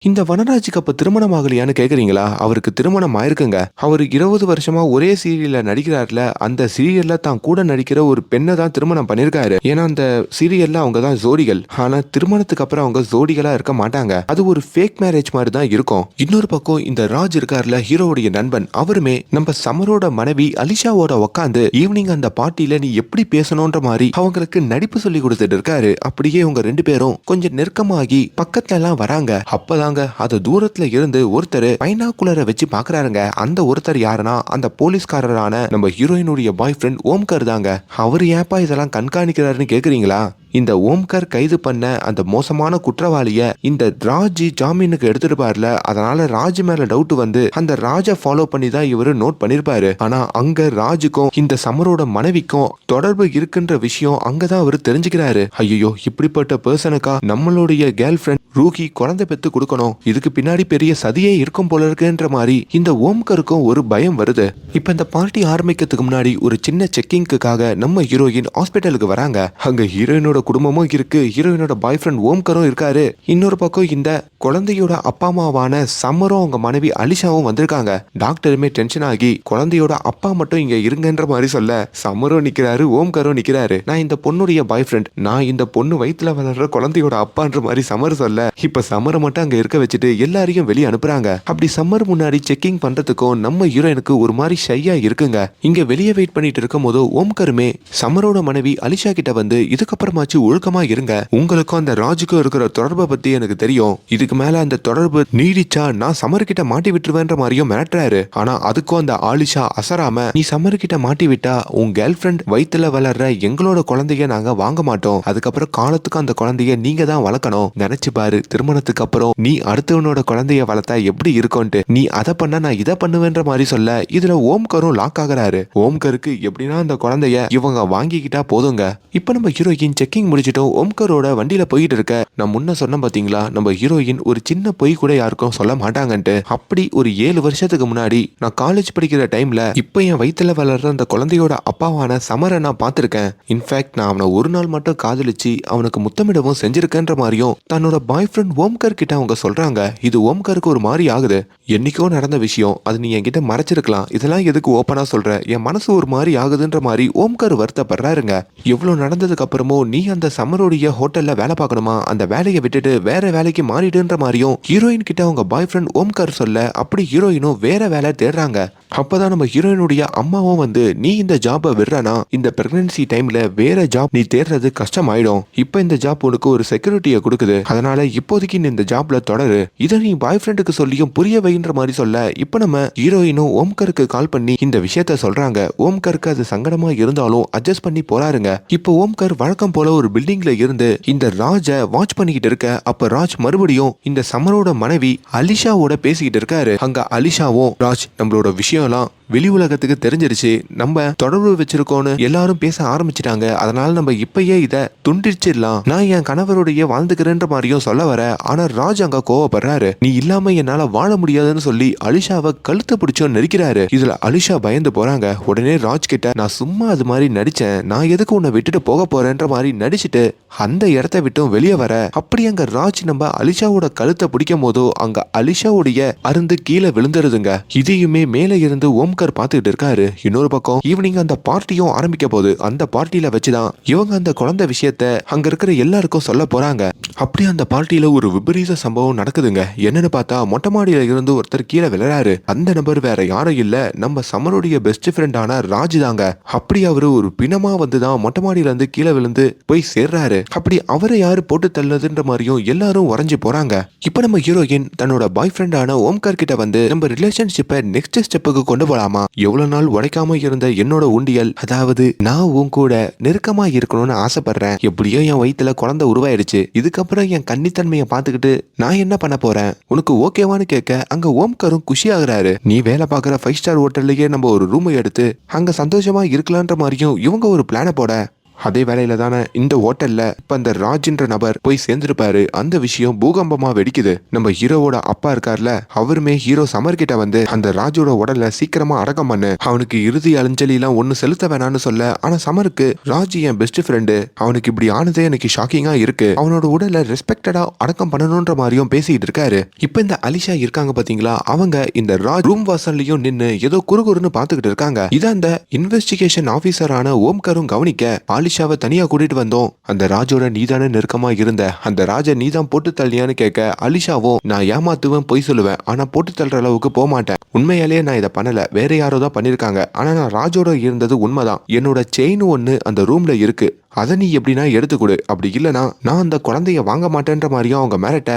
இந்த வனராஜுக்கு அப்ப திருமணம் ஆகலையான்னு கேக்குறீங்களா? அவருக்கு திருமணம் ஆயிருக்குங்க. அவர் 20 வருஷமா ஒரே சீரியல்ல நடிக்கிறார்ல, அந்த சீரியல்ல தான் கூட நடிக்கிற ஒரு பெண்ணை தான் திருமணம் பண்ணிருக்காரு. ஏன்னா அந்த சீரியல்ல அவங்க தான் ஜோடிகள். ஆனா திருமணத்துக்கு அப்புறம் அவங்க ஜோடிகளா இருக்க மாட்டாங்க. அது ஒரு ஃபேக் மேரேஜ் மாதிரி தான் இருக்கும். இன்னொரு பக்கம் இந்த ராஜ் இருக்கார்ல, ஹீரோவுடைய நண்பன், அவருமே நம்ம சமரோட மனைவி அலிஷாவோட உட்காந்து ஈவினிங் அந்த பார்ட்டியில நீ எப்படி பேசணும்ன்ற மாதிரி அவங்களுக்கு நடிப்பு சொல்லி கொடுத்துட்டு இருக்காரு. அப்படியே இவங்க 2 பேரும் கொஞ்சம் நெருக்கமாகி பக்கத்துல எல்லாம் வராங்க. அப்பதான் அது தூரத்துல இருந்து ஒருத்தர் பைனாகுலரை வச்சு பாக்குறாருங்க. அந்த ஒருத்தர் யாருன்னா அந்த போலீஸ்காரரான நம்ம ஹீரோயினுடைய பாய் ஃப்ரெண்ட் ஓம்கார் தாங்க. அவர் ஏப்பா இதெல்லாம் கண்காணிக்கிறாருன்னு கேக்குறீங்களா? இந்த ஓம்கார் கைது பண்ண அந்த மோசமான குற்றவாளிய இந்த ராஜ் ஜாமீனுக்கு எடுத்துருப்பார்ல, அதனால ராஜ் மேல டவுட் வந்து அந்த ராஜை ஃபாலோ பண்ணி தான் இவரு நோட் பண்ணிருப்பாரு. ஆனா அங்க ராஜுக்கும் இந்த சமரோட மனைவிக்கும் தொடர்பு இருக்குன்ற விஷயம் அங்கதான் அவரு தெரிஞ்சுக்கிறாரு. ஐயோ, இப்படிப்பட்ட பர்சனுக்கா நம்மளுடைய கேர்ள் ஃப்ரெண்ட் ரூஹி குழந்தை பெத்து கொடுக்கணும், இதுக்கு பின்னாடி பெரிய சதியே இருக்கும் போல இருக்குன்ற மாதிரி இந்த ஓம்காருக்கும் ஒரு பயம் வருது. இப்ப இந்த பார்ட்டி ஆரம்பிக்கிறதுக்கு முன்னாடி ஒரு சின்ன செக்கிங்காக நம்ம ஹீரோயின் ஹாஸ்பிட்டலுக்கு வராங்க. அங்க ஹீரோயினோட குடும்பமும் இருக்கு, ஹீரோயினோட பாய் ஃப்ரெண்ட் ஓம்காரும் இருக்காரு. இன்னொரு பக்கம் இந்த குழந்தையோட அப்பா அம்மாவான சம்மரும் அவங்க மனைவி அலிஷாவும் வந்திருக்காங்க. டாக்டருமே டென்ஷன் ஆகி குழந்தையோட அப்பா மட்டும் இங்க இருங்கன்ற மாதிரி சொல்ல, சம்மரும் நிக்கிறாரு, ஓம்காரும் நிக்கிறாரு. நான் இந்த பொண்ணுடைய பாய் ஃப்ரெண்ட், நான் இந்த பொண்ணு வயிற்றுல வளர்ற குழந்தையோட அப்பான்ற மாதிரி சமர் சொல்ல, இப்ப சம்மரை மட்டும் அங்க இருக்க வச்சுட்டு எல்லாரையும் வெளியே அனுப்புறாங்க. அப்படி சம்மர் முன்னாடி செக்கிங் பண்றதுக்கும் நம்ம ஹீரோயினுக்கு ஒரு மாதிரி ஷையா இருக்குங்க. இங்க வெளியே வெயிட் பண்ணிட்டு இருக்கும் போது ஓம்காருமே சம்மரோட மனைவி அலிஷா கிட்ட வந்து, இதுக்கப்புறமாச்சு ஒழுக்கமா இருங்க, உங்களுக்கும் அந்த ராஜுக்கும் இருக்கிற தொடர்பை பத்தி எனக்கு தெரியும், இதுக்கு மேல அந்த தொடர்பு நீடிச்சா நான் சமர் கிட்ட மாட்டி விட்டுருவேன்ற மாதிரியும் மிரட்டுறாரு. ஆனா அதுக்கும் அந்த ஆலிஷா அசராம, நீ சமர் கிட்ட மாட்டி விட்டா உன் கேர்ள் ஃப்ரெண்ட் வயித்துல வளர்ற எங்களோட குழந்தைய நாங்க வாங்க மாட்டோம், அதுக்கப்புறம் காலத்துக்கு அந்த குழந்தைய நீங்க தான் வளர்க்கணும், நினைச்சு பாரு, திருமணத்துக்கு அப்புறம் நீ அடுத்தவனோட குழந்தைய வளர்த்தா எப்படி இருக்கும்ட்டு, நீ அதை பண்ண நான் இதை பண்ணுவேன்ற மாதிரி சொல்ல, இதுல ஓம்காரும் லாக் ஆகுறாரு. ஓம்கருக்கு எப்படின்னா அந்த குழந்தைய இவங்க வாங்கிக்கிட்டா போதுங்க. இப்ப நம்ம ஹீரோயின் செக்கிங் முடிச்சிட்டோம், ஓம்காரோட வண்டியில போயிட்டு இருக்க. நான் முன்ன சொன்ன பாத்தீங்களா, நம்ம ஹீரோயின் ஒரு சின்ன பொய் கூட யாருக்கும் சொல்ல மாட்டாங்கன்ட்டு. அப்படி ஒரு 7 வருஷத்துக்கு முன்னாடி நான் காலேஜ் படிக்கிற டைம்ல இப்ப என் வயித்துல வளர்ற அந்த குழந்தையோட அப்பாவான சமரை நான் பார்த்திருக்கேன். இன்ஃபேக்ட் நான் அவனை ஒரு நாள் மட்டும் காதலிச்சு அவனுக்கு முத்தமிடவும் செஞ்சிருக்கேன்ற மாதிரியும் தன்னோட பாய் ஃப்ரெண்ட் ஓம்கார் கிட்ட அவங்க சொல்றாங்க. இது ஓம்காருக்கு ஒரு மாதிரி ஆகுது. என்னைக்கோ நடந்த விஷயம், அது நீ என்கிட்ட மறைச்சிருக்கலாம், இதெல்லாம் எதுக்கு ஓப்பனா சொல்ற, என் மனசு ஒரு மாதிரி ஆகுதுன்ற மாதிரி ஓம்கார் வருத்தப்படுறாருங்க. எவ்வளவு நடந்ததுக்கு அப்புறமும் நீ அந்த சமருடைய ஹோட்டல்ல வேலை பார்க்கணுமா, அந்த வேலையை விட்டுட்டு வேற வேலைக்கு மாறிடுன்ற மாதிரியும் ஹீரோயின் கிட்ட அவங்க பாய் ஃப்ரெண்ட் ஓம்கார் சொல்ல, அப்படி ஹீரோயினும் வேற வேலை தேடுறாங்க. அப்பதான் நம்ம ஹீரோயினுடைய அம்மாவும் வந்து, நீ இந்த ஜாபை விடுறனா இந்த பிரெக்னன்சி டைம்ல வேற ஜாப் நீ தேடுறது கஷ்டமாயிடும், இப்ப இந்த ஜாப் உனக்கு ஒரு செக்யூரிட்டியை கொடுக்குது, அதனால இப்போதைக்கு நீ இந்த ஜாப்ல தொடரு, இதை நீ பாய் ஃப்ரெண்டுக்கு சொல்லியும் புரிய வைன்ற மாதிரி சொல்ல, இப்ப நம்ம ஹீரோயினும் ஓம்காருக்கு கால் பண்ணி இந்த விஷயத்த சொல்றாங்க. ஓம்காருக்கு அது சங்கடமா இருந்தாலும் அட்ஜஸ்ட் பண்ணி போறாருங்க. இப்போ ஓம்கார் வழக்கம் போல ஒரு பில்டிங்ல இருந்து இந்த ராஜ வாட்ச் பண்ணிக்கிட்டு இருக்க, அப்ப ராஜ் மறுபடியும் இந்த சமரோட மனைவி அலிஷாவோட பேசிக்கிட்டு இருக்காரு. அங்க அலிஷாவும், ராஜ் நம்மளோட விஷயம் வெளி உலகத்துக்கு தெரிஞ்சிருச்சு, நம்ம தொடர்பு வச்சிருக்கோன்னு எல்லாரும் பேச ஆரம்பிச்சிட்டாங்க, அதனால நம்ம இப்பயே இத துண்டிச்சிடலாம், நான் என் கணவருடைய வாழ்ந்துக்கிறேன்ற மாதிரியும் சொல்ல வர, ஆனா ராஜ் அங்க கோவப்படுறாரு. நீ இல்லாம என்னால வாழ முடியாதுன்னு சொல்லி அலிஷாவை கழுத்து பிடிச்சோ நெரிக்கிறாரு. இதுல அலிஷா பயந்து போறாங்க. உடனே ராஜ் கிட்ட, நான் சும்மா அது மாதிரி நடிச்சேன், நான் எதுக்கு உன்னை விட்டுட்டு போக போறேன்ற மாதிரி நடிச்சுட்டு அந்த இடத்த விட்டும் வெளியே வர, அப்படி அங்க ராஜ் நம்ம அலிஷாவோட கழுத்தை பிடிக்கும் போதோ அங்க அலிஷாவுடைய அருந்து கீழே விழுந்துருதுங்க. இதையுமே மேல இருந்து ஓம் ஓம்கார் பாத்துக்கிட்டு இருக்காரு. இன்னொரு பக்கம் ஈவினிங் அந்த பார்ட்டியும் ஆரம்பிக்க போகுது. அந்த பார்ட்டியில வச்சுதான் இவங்க அந்த குழந்தை விஷயத்த அங்க இருக்கிற எல்லாருக்கும் சொல்ல போறாங்க. அப்படி அந்த பார்ட்டியில ஒரு விபரீத சம்பவம் நடக்குதுங்க. என்னன்னு பார்த்தா மொட்டை மாடியில இருந்து ஒருத்தர் கீழே விழுறாரு. அந்த நபர் வேற யாரும் இல்ல, நம்ம சமருடைய பெஸ்ட் ஃப்ரெண்டான ராஜ் தாங்க. அப்படி அவரு ஒரு பிணமா வந்துதான் மொட்டை மாடியில இருந்து கீழே விழுந்து போய் சேர்றாரு. அப்படி அவரை யாரு போட்டு தள்ளுதுன்ற மாதிரியும் எல்லாரும் உறைஞ்சு போறாங்க. இப்ப நம்ம ஹீரோயின் தன்னோட பாய் ஃப்ரெண்டான ஓம்கார் கிட்ட வந்து நம்ம ரிலேஷன்ஷிப்பை நெக்ஸ்ட் ஸ்டெப்புக்கு கொண்டு போலாமா, எவ்வளவு நாள் உடைக்காம இருந்த என்னோட உண்டியல், அதாவது நான் உன் கூட நெருக்கமா இருக்கணும்னு ஆசைப்படுறேன், எப்படியோ என் வயித்துல குழந்தை உருவாயிடுச்சு, இதுக்கப்புறம் என் கன்னித்தன்மையை பார்த்துக்கிட்டு நான் என்ன பண்ண போறேன், உனக்கு ஓகேவான்னு கேட்க அங்க ஓம்காரும் குஷி ஆகுறாரு. நீ வேலை பார்க்குற 5 ஸ்டார் ஹோட்டல்லையே நம்ம ஒரு ரூமை எடுத்து அங்க சந்தோஷமா இருக்கலான்ற மாதிரியும் இவங்க ஒரு பிளான போட, அதே வேலையில தானே இந்த ஹோட்டல்ல இப்ப அந்த ராஜ்ன்ற நபர் போய் சேர்ந்திருப்பாரு. அந்த விஷயம் பூகம்பமா வெடிக்குது. நம்ம ஹீரோவோட அப்பா இருக்கார்ல, அவருமே ஹீரோ சமர் கிட்ட வந்து அந்த ராஜோட உடலை சீக்கிரமா அடக்கம் பண்ணு, அவனுக்கு இறுதி அஞ்சலி எல்லாம் ஒண்ணு செலுத்த வேணாம்னு சொல்ல, ஆனா சமருக்கு ராஜ் என் பெஸ்ட் ஃப்ரெண்டு, அவனுக்கு இப்படி ஆனதே எனக்கு ஷாக்கிங்கா இருக்கு, அவனோட உடலை ரெஸ்பெக்டடா அடக்கம் பண்ணணும்ன்ற மாதிரியும் பேசிட்டு இருக்காரு. இப்ப இந்த அலிஷா இருக்காங்க பாத்தீங்களா, அவங்க இந்த ராஜ் ரூம் வாசல்லையும் நின்னு ஏதோ குறுகுறுன்னு பாத்துக்கிட்டு இருக்காங்க. இத அந்த இன்வெஸ்டிகேஷன் ஆபீசரான ஓம்காரும் கவனிக்க, அலிஷாவை தனியா கூட்டிட்டு வந்தோம், அந்த ராஜோட நீதானே நெருக்கமா இருந்த, அந்த ராஜ நீதான் போட்டு தள்ளியான்னு கேட்க, அலிஷாவும் நான் ஏமாத்துவேன் பொய் சொல்லுவேன், ஆனா போட்டு தள்ளுற அளவுக்கு போக மாட்டேன், உண்மையாலேயே நான் இதை பண்ணல, வேற யாரோ தான் பண்ணிருக்காங்க, ஆனா நான் ராஜோட இருந்தது உண்மைதான், என்னோட செயின் ஒண்ணு அந்த ரூம்ல இருக்கு, அதை நீ எப்படின்னா எடுத்துக்கொடு, அப்படி இல்லைனா நான் அந்த குழந்தைய வாங்க மாட்டேன்ற மாதிரியும் அவங்க மிரட்ட.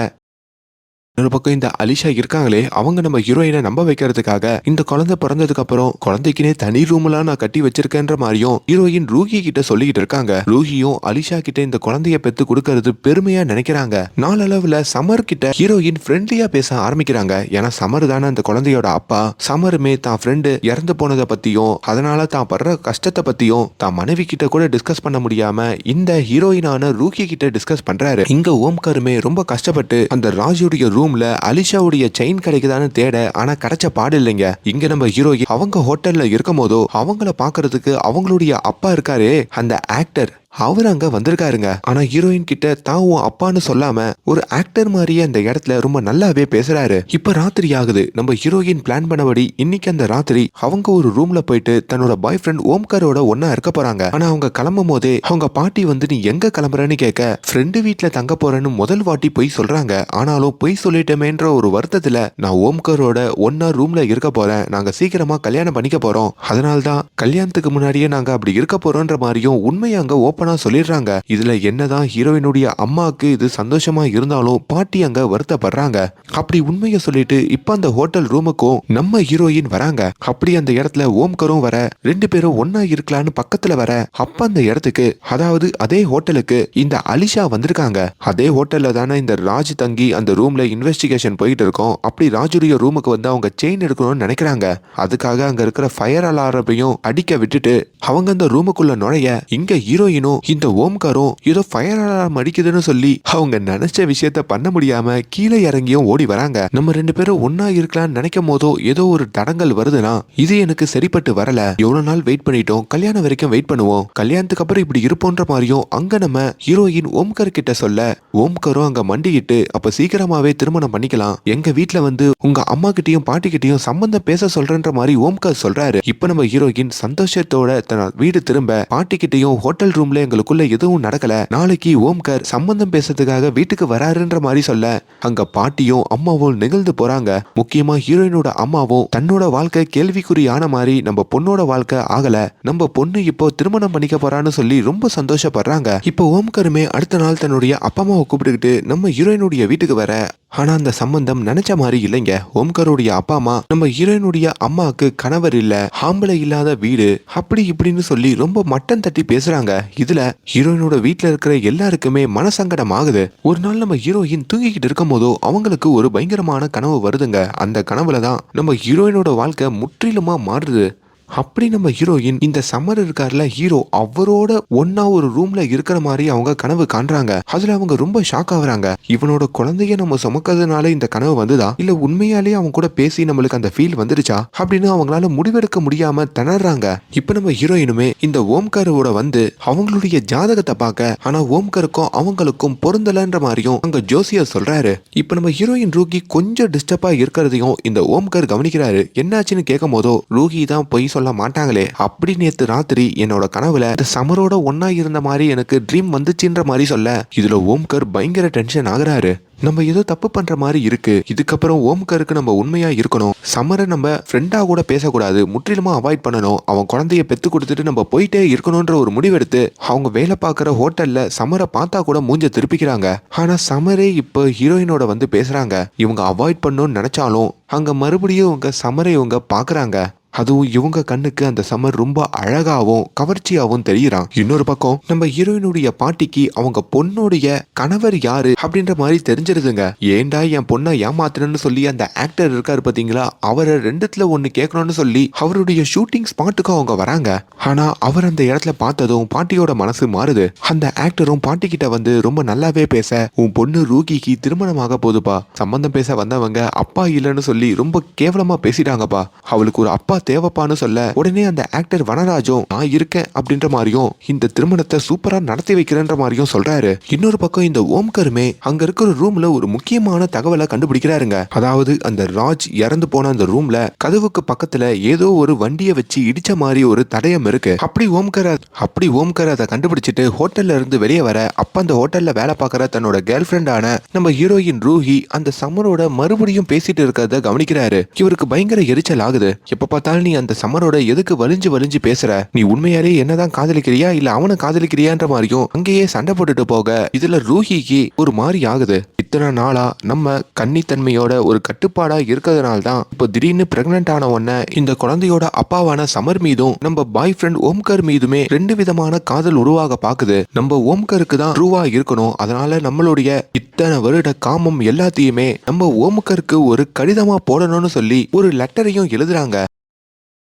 ஒரு பக்கம் இந்த அலிஷா இருக்காங்களே, அவங்க நம்ம ஹீரோயினை நம்ப வைக்கிறதுக்காக இந்த குழந்தை பிறந்ததுக்கு அப்புறம் குழந்தைக்குனே தனி ரூம்லாம் நான் கட்டி வச்சிருக்கேன்ற மாதிரியும் ஹீரோயின் ரூஹி கிட்ட சொல்லிக்கிட்டு இருக்காங்க. ரூஹியும் அலிஷா கிட்ட இந்த குழந்தைய பெத்து கொடுக்கறது பெருமையா நினைக்கிறாங்க. நாளளவுல சமர் கிட்ட ஹீரோயின் ஃப்ரெண்ட்லியா பேச ஆரம்பிக்கிறாங்க. ஏன்னா சமர் தானே அந்த குழந்தையோட அப்பா. சமருமே தான் ஃப்ரெண்டு இறந்து போனதை பத்தியும் அதனால தான் படுற கஷ்டத்தை பத்தியும் தான் மனைவி கிட்ட கூட டிஸ்கஸ் பண்ண முடியாம இந்த ஹீரோயினான ரூஹி கிட்ட டிஸ்கஸ் பண்றாரு. இங்க ஓம்காருமே ரொம்ப கஷ்டப்பட்டு அந்த ராஜுடைய ரூம்ல அலிஷாவுடைய செயின் கிடைக்குதான்னு தேட, ஆனா கிடைச்ச பாடு இல்லைங்க. இங்க நம்ம ஹீரோயின் அவங்க ஹோட்டல்ல இருக்கும் போதோ அவங்கள பாக்குறதுக்கு அவங்களுடைய அப்பா இருக்காரே அந்த ஆக்டர், அவர் அங்க வந்திருக்காருங்க. ஆனா ஹீரோயின் கிட்ட தான் உன் அப்பான்னு சொல்லாம ஒரு ஆக்டர் மாதிரியே அந்த இடத்துல ரொம்ப நல்லாவே பேசுறாரு. இப்ப ராத்திரி ஆகுது. நம்ம ஹீரோயின் பிளான் பண்ணபடி இன்னைக்கு அந்த ராத்திரி அவங்க ஒரு ரூம்ல போயிட்டு தன்னோட பாய் ஃப்ரெண்ட் ஓம்காரோட ஒன்னா இருக்க போறாங்க. ஆனா அவங்க கிளம்பும் போதே அவங்க பாட்டி வந்து நீ எங்க கிளம்புறன்னு கேட்க, ஃப்ரெண்டு வீட்டுல தங்க போறேன்னு முதல் வாட்டி பொய் சொல்றாங்க. ஆனாலும் பொய் சொல்லிட்டமேன்ற ஒரு வருத்தத்துல நான் ஓம்காரோட ஒன்னா ரூம்ல இருக்க போறேன், நாங்க சீக்கிரமா கல்யாணம் பண்ணிக்க போறோம், அதனால்தான் கல்யாணத்துக்கு முன்னாடியே நாங்க அப்படி இருக்க போறோம்ன்ற மாதிரியும் உண்மையை அங்க ஓப்பனா சொல்லிடுறாங்க. இதுல என்னதான் ஹீரோயினுடைய அம்மாக்கு இது சந்தோஷமா இருந்தாலும் பாட்டி அங்க வருத்தப்படுறாங்க. அப்படி உண்மையை சொல்லிட்டு இப்ப அந்த ஹோட்டல் ரூமுக்கும் நம்ம ஹீரோயின் வராங்க. அப்படி அந்த இடத்துல ஓம்கரும் வர, ரெண்டு பேரும் ஒன்னா இருக்கலான்னு பக்கத்துல வர, அப்ப அந்த இடத்துக்கு அதாவது அதே ஹோட்டலுக்கு இந்த அலிஷா வந்திருக்காங்க. அதே ஹோட்டல்ல தானே இந்த ராஜ் தங்கி அந்த ரூம்ல இன்வெஸ்டிகேஷன் போயிட்டு இருக்கோம். அப்படி ராஜுடைய ரூமுக்கு வந்து அவங்க செயின் எடுக்கணும்னு நினைக்கிறாங்க. அதுக்காக அங்க இருக்கிற ஃபயர் அலாரமையும் அடிக்க விட்டுட்டு அவங்க அந்த ரூமுக்குள்ள நுழைய, இங்க ஹீரோயினும் இந்த ஓம்காரும் ஏதோ ஃபயர் அலாரம் அடிக்குதுன்னு சொல்லி அவங்க நினைச்ச விஷயத்த பண்ண முடியாம கீழே இறங்கியும் ஓடி வராங்க. நம்ம ரெண்டு பேரும் ஒன்னா இருக்கலாம்னு நினைக்கும் போதோ ஏதோ ஒரு தடங்கள் வருதுன்னா இது எனக்கு சரிப்பட்டு வரல, எவ்வளவு நாள் வெயிட் பண்ணிட்டோம், கல்யாணம் வரைக்கும் வெயிட் பண்ணுவோம், கல்யாணத்துக்கு அப்புறம் இப்படி இருப்போன்ற மாதிரியும் அங்க நம்ம ஹீரோயின் ஓம்கார் கிட்ட சொல்ல, ஓம்காரும் அங்க மண்டிக்கிட்டு அப்ப சீக்கிரமாவே திருமணம் பண்ணிக்கலாம், எங்க வீட்டுல வந்து உங்க அம்மா கிட்டயும் பாட்டி கிட்டயும் சம்பந்தம் பேச சொல்றன்ற மாதிரி ஓம்கார் சொல்றாரு. இப்ப நம்ம ஹீரோயின் சந்தோஷத்தோட தன் வீடு திரும்ப பாட்டி கிட்டயும் ஹோட்டல் ரூம்ல எங்களுக்குள்ள எதுவும் நடக்கல, நாளைக்கு ஓம்கார் சம்பந்தம் பேசுறதுக்காக வீட்டுக்கு வராருன்ற மாதிரி சொல்ல, அங்க பாட்டியும் அம்மாவும் நிகழ்ந்து போறாங்க. முக்கியமா ஹீரோயினோட அம்மாவும் தன்னோட வாழ்க்கை கேள்விக்குறியான மாதிரி நம்ம பொண்ணோட வாழ்க்கை ஆகல, நம்ம பொண்ணு இப்போ திருமணம் பண்ணிக்க போறான்னு சொல்லி ரொம்ப சந்தோஷப்படுறாங்க. இப்போ ஓம்காருமே அடுத்த நாள் தன்னுடைய அப்பா அம்மாவை கூப்பிட்டுக்கிட்டு நம்ம ஹீரோயினுடைய வீட்டுக்கு வர, ஆனா அந்த சம்பந்தம் நினைச்ச மாதிரி இல்லைங்க. ஓம்காரோடைய அப்பா அம்மா நம்ம ஹீரோயினுடைய அம்மாவுக்கு கணவர் இல்ல, ஆம்பளை இல்லாத வீடு, அப்படி இப்படின்னு சொல்லி ரொம்ப மட்டம் தட்டி பேசுறாங்க. இதுல ஹீரோயினோட வீட்டுல இருக்கிற எல்லாருக்குமே மனசங்கடம் ஆகுது. ஒரு நாள் நம்ம ஹீரோயின் தூங்கிக்கிட்டு இருக்கும் போதோ அவங்களுக்கு ஒரு பயங்கரமான கனவு வருதுங்க. அந்த கனவுல தான் நம்ம ஹீரோயினோட வாழ்க்கை முற்றிலுமா மாறுது. அப்படி நம்ம ஹீரோயின் இந்த சம்மர் இருக்கார்ல ஹீரோ அவரோட ஒன்னா ஒரு ரூம்ல இருக்கிற மாதிரி அவங்க கனவு காண்றாங்க. அதுல அவங்க ரொம்ப ஷாக் ஆகுறாங்க. இவனோட குழந்தைய நம்ம சுமக்கிறதுனால இந்த கனவு வந்துதா இல்ல உண்மையாலேயே அவங்க கூட பேசி நம்மளுக்கு அந்த ஃபீல் வந்துருச்சா அப்படின்னு அவங்களால முடிவெடுக்க முடியாம திணறாங்க. இப்ப நம்ம ஹீரோயினுமே இந்த ஓம்காரோட வந்து அவங்களுடைய ஜாதகத்தை பார்க்க, ஆனா ஓம்காருக்கும் அவங்களுக்கும் பொருந்தலன்ற மாதிரியும் அங்க ஜோசியர் சொல்றாரு. இப்ப நம்ம ஹீரோயின் ரூகி கொஞ்சம் டிஸ்டர்பா இருக்கிறதையும் இந்த ஓம்கார் கவனிக்கிறாரு. என்னாச்சுன்னு கேட்கும் போதோ ரூகி தான் பொய் சொல்ல மாட்டாங்களே, அப்படி நேத்து ராத்திரி என்னோட கனவுல இந்த சமரோட ஒன்னா இருந்த மாதிரி எனக்கு ட்ரீம் வந்துச்சுன்ற மாதிரி சொல்ல, இதுல ஓம்கார் பயங்கர டென்ஷன் ஆகுறாரு. நம்ம ஏதோ தப்பு பண்ற மாதிரி இருக்கு. இதுக்கப்புறம் ஓம்காருக்கு நம்ம உண்மையா இருக்கணும். சமரை நம்ம ஃப்ரெண்டா கூட பேசக்கூடாது, முற்றிலுமா அவாய்ட் பண்ணணும். அவன் குழந்தைய பெத்து கொடுத்துட்டு நம்ம போயிட்டே இருக்கணும்ன்ற ஒரு முடிவெடுத்து அவங்க வேலை பார்க்குற ஹோட்டல்ல சமரை பார்த்தா கூட மூஞ்ச திருப்பிக்கிறாங்க. ஆனா சமரே இப்போ ஹீரோயினோட வந்து பேசுறாங்க. இவங்க அவாய்ட் பண்ணணும்னு நினைச்சாலும் அங்க மறுபடியும் இவங்க சமரை இவங்க பாக்குறாங்க. அதுவும் இவங்க கண்ணுக்கு அந்த சமர் ரொம்ப அழகாவும் கவர்ச்சியாவும் தெரியுறான். இன்னொரு பக்கம் நம்ம ஹீரோயினுடைய பாட்டிக்கு அவங்க பொண்ணுடைய கணவர் யாரு அப்படின்ற மாதிரி தெரிஞ்சிருதுங்க. ஏண்டா என் பொண்ணை ஏமாத்துறன்னு சொல்லி அந்த ஆக்டர் இருக்காரு பாத்தீங்களா, அவரை ரெண்டுத்துல ஒண்ணு கேட்கணும்னு சொல்லி அவருடைய ஷூட்டிங் ஸ்பாட்டுக்கு அவங்க வராங்க. ஆனா அவர் அந்த இடத்துல பார்த்ததும் பாட்டியோட மனசு மாறுது. அந்த ஆக்டரும் பாட்டி கிட்ட வந்து ரொம்ப நல்லாவே பேச, உன் பொண்ணு ரூகிக்கு திருமணமாக போதுப்பா, சம்பந்தம் பேச வந்தவங்க அப்பா இல்லைன்னு சொல்லி ரொம்ப கேவலமா பேசிட்டாங்கப்பா, அவளுக்கு ஒரு அப்பா தேவைப்பான்னு சொல்ல, உடனே அந்த ஆக்டர் வனராஜும் நான் இருக்கேன் அப்படின்ற மாதிரியும் இந்த திருமணத்தை சூப்பரா நடத்தி வைக்கிறேன்ற மாதிரியும் சொல்றாரு. இன்னொரு பக்கம் இந்த ஓம்கருமே அங்க இருக்கிற ரூம்ல ஒரு முக்கியமான தகவலை கண்டுபிடிக்கிறாருங்க. அதாவது அந்த ராஜ் இறந்து போன அந்த ரூம்ல கதவுக்கு பக்கத்துல ஏதோ ஒரு வண்டியை வச்சு இடிச்ச மாதிரி ஒரு தடயம் இருக்கு. அப்படி ஓம்கர் அதை கண்டுபிடிச்சிட்டு ஹோட்டல்ல இருந்து வெளியே வர, அப்ப அந்த ஹோட்டல்ல வேலை பார்க்கற தன்னோட கேர்ள் ஃபிரெண்டான நம்ம ஹீரோயின் ரூஹி அந்த சம்மரோட மறுபடியும் பேசிட்டு இருக்கிறத கவனிக்கிறாரு. இவருக்கு பயங்கர எரிச்சல் ஆகுது. எப்ப பார்த்தாலும் நீ அந்த சம்மரோட எதுக்கு வலிஞ்சு பேசுற, நீ உண்மையாலே என்னதான் காதலிக்கிறியா இல்ல அவனை காதலிக்கிறியான்ற மாதிரியும் அங்கேயே சண்டை போட்டுட்டு போக, இதுல ரூஹிக்கு ஒரு மாதிரி ஆகுது. இத்தனை நாளா நம்ம கன்னித்தன்மையோட ஒரு கட்டுப்பாடா இருக்கிறதுனால தான் இப்போ திடீர்னு பிரெக்னன்ட் ஆன உடனே இந்த குழந்தையோட அப்பாவான சமர் மீதும் நம்ம பாய் ஃப்ரெண்ட் ஓம்கர் மீதுமே ரெண்டு விதமான காதல் உருவாக பாக்குது. நம்ம ஓம்கருக்கு தான் ட்ரூவா இருக்கணும், அதனால நம்மளுடைய இத்தனை வருட காமம் எல்லாத்தையுமே நம்ம ஓம்கருக்கு ஒரு கடிதமா போடணும்னு சொல்லி ஒரு லெட்டரையும் எழுதுறாங்க.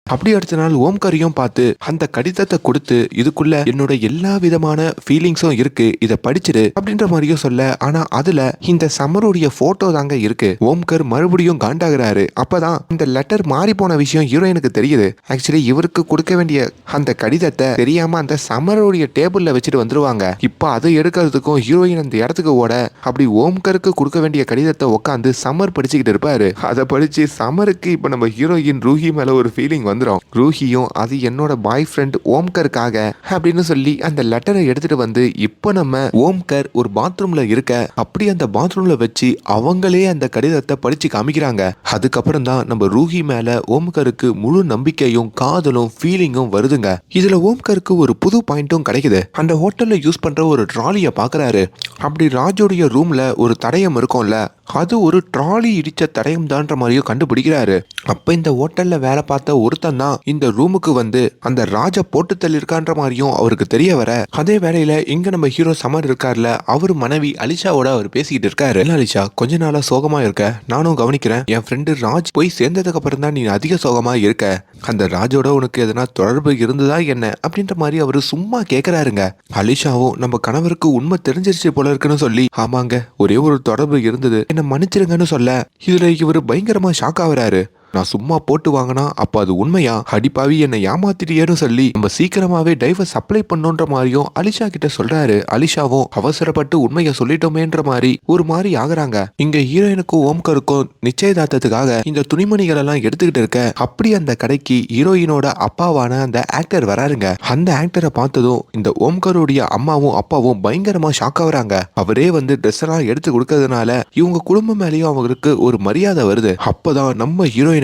அப்படி அடுத்த நாள் ஓம்காரையும் பார்த்து அந்த கடிதத்தை கொடுத்து, இதுக்குள்ள என்னோட எல்லா விதமான ஃபீலிங்ஸும் இருக்கு, இதை படிச்சிடு அப்படின்ற மாதிரியும் சொல்ல, ஆனா அதுல இந்த சம்மருடைய போட்டோ தாங்க இருக்கு. ஓம்கர் மறுபடியும் காண்டாகிறாரு. அப்பதான் இந்த லெட்டர் மாறி போன விஷயம் ஹீரோயினுக்கு தெரியுது. ஆக்சுவலி இவருக்கு கொடுக்க வேண்டிய அந்த கடிதத்தை தெரியாம அந்த சம்மருடைய டேபிள்ல வச்சுட்டு வந்துருவாங்க. இப்ப அதை எடுக்கிறதுக்கும் ஹீரோயின் அந்த இடத்துக்கு ஓட, அப்படி ஓம்கருக்கு கொடுக்க வேண்டிய கடிதத்தை உட்காந்து சம்மர் படிச்சுக்கிட்டு இருப்பாரு. அதை படிச்சு சம்மருக்கு இப்ப நம்ம ஹீரோயின் ரூஹி மேல ஒரு ஃபீலிங் வந்துடும். ரூஹியும் அது என்னோட பாய் ஃப்ரெண்ட் ஓம்கருக்காக அப்படின்னு சொல்லி அந்த லெட்டரை எடுத்துட்டு வந்து, இப்போ நம்ம ஓம்கர் ஒரு பாத்ரூம்ல இருக்க, அப்படி அந்த பாத்ரூம்ல வச்சு அவங்களே அந்த கடிதத்தை படிச்சு காமிக்கிறாங்க. அதுக்கப்புறம் தான் நம்ம ரூஹி மேல ஓம்கருக்கு முழு நம்பிக்கையும் காதலும் ஃபீலிங்கும் வருதுங்க. இதுல ஓம்கருக்கு ஒரு புது பாயிண்ட்டும் கிடைக்குது. அந்த ஹோட்டல்ல யூஸ் பண்ற ஒரு ட்ராலியை பாக்குறாரு. அப்படி ராஜோடைய ரூம்ல ஒரு தடயம் இருக்கும்ல, அது ஒரு ட்ராலி இடிச்ச தடயம் தான்ற மாதிரியும் கண்டுபிடிக்கிறாரு. அப்ப இந்த ஹோட்டல்ல வேலை பார்த்த ஒருத்தன் தான் இந்த ரூமுக்கு வந்து அந்த ராஜ போட்டு தள்ளிருக்கான்ற மாதிரியும் அவருக்கு தெரிய வர, அதே வேளையில இங்க நம்ம ஹீரோ சமர் இருக்கார்ல, அவர் மனைவி அலிஷாவோட அவர் பேசிக்கிட்டு இருக்காரு. என்ன அலிஷா, கொஞ்ச நாளா சோகமா இருக்க, நானும் கவனிக்கிறேன். என் ஃப்ரெண்டு ராஜ் போய் சேர்ந்ததுக்கு அப்புறம் தான் நீ அதிக சோகமா இருக்க. அந்த ராஜோட உனக்கு எதனா தொடர்பு இருந்ததா என்ன அப்படின்ற மாதிரி அவரு சும்மா கேட்கிறாருங்க. அலிஷாவும் நம்ம கணவருக்கு உண்மை தெரிஞ்சிருச்சு போல இருக்குன்னு சொல்லி, ஆமாங்க ஒரே ஒரு தொடர்பு இருந்தது, என்ன மன்னிச்சிருங்கன்னு சொல்ல, இதுல இவரு பயங்கரமா ஷாக் ஆகுறாரு. நான் சும்மா போட்டு வாங்கினா அப்ப அது உண்மையா, அடிப்பாவி என்னை ஏமாத்திட்டியேன்னு சொல்லி நம்ம சீக்கிரமாவே டைவர்ஸ் அப்ளை பண்ணோன்ற மாதிரியும் அலிஷா கிட்ட சொல்றாரு. அலிஷாவும் அவசரப்பட்டு உண்மையை சொல்லிட்டோமேன்ற மாதிரி ஒரு மாதிரி ஆகுறாங்க. இங்க ஹீரோயினுக்கும் ஓம்கருக்கும் நிச்சயதார்த்தத்துக்காக இந்த துணிமணிகள் எல்லாம் எடுத்துக்கிட்டு இருக்க, அப்படி அந்த கடைக்கு ஹீரோயினோட அப்பாவான அந்த ஆக்டர் வராருங்க. அந்த ஆக்டரை பார்த்ததும் இந்த ஓம்கருடைய அம்மாவும் அப்பாவும் பயங்கரமா ஷாக் ஆகுறாங்க. அவரே வந்து ட்ரெஸ் எல்லாம் எடுத்து கொடுக்கறதுனால இவங்க குடும்பம் மேலேயும் அவங்களுக்கு ஒரு மரியாதை வருது. அப்பதான் நம்ம ஹீரோயின்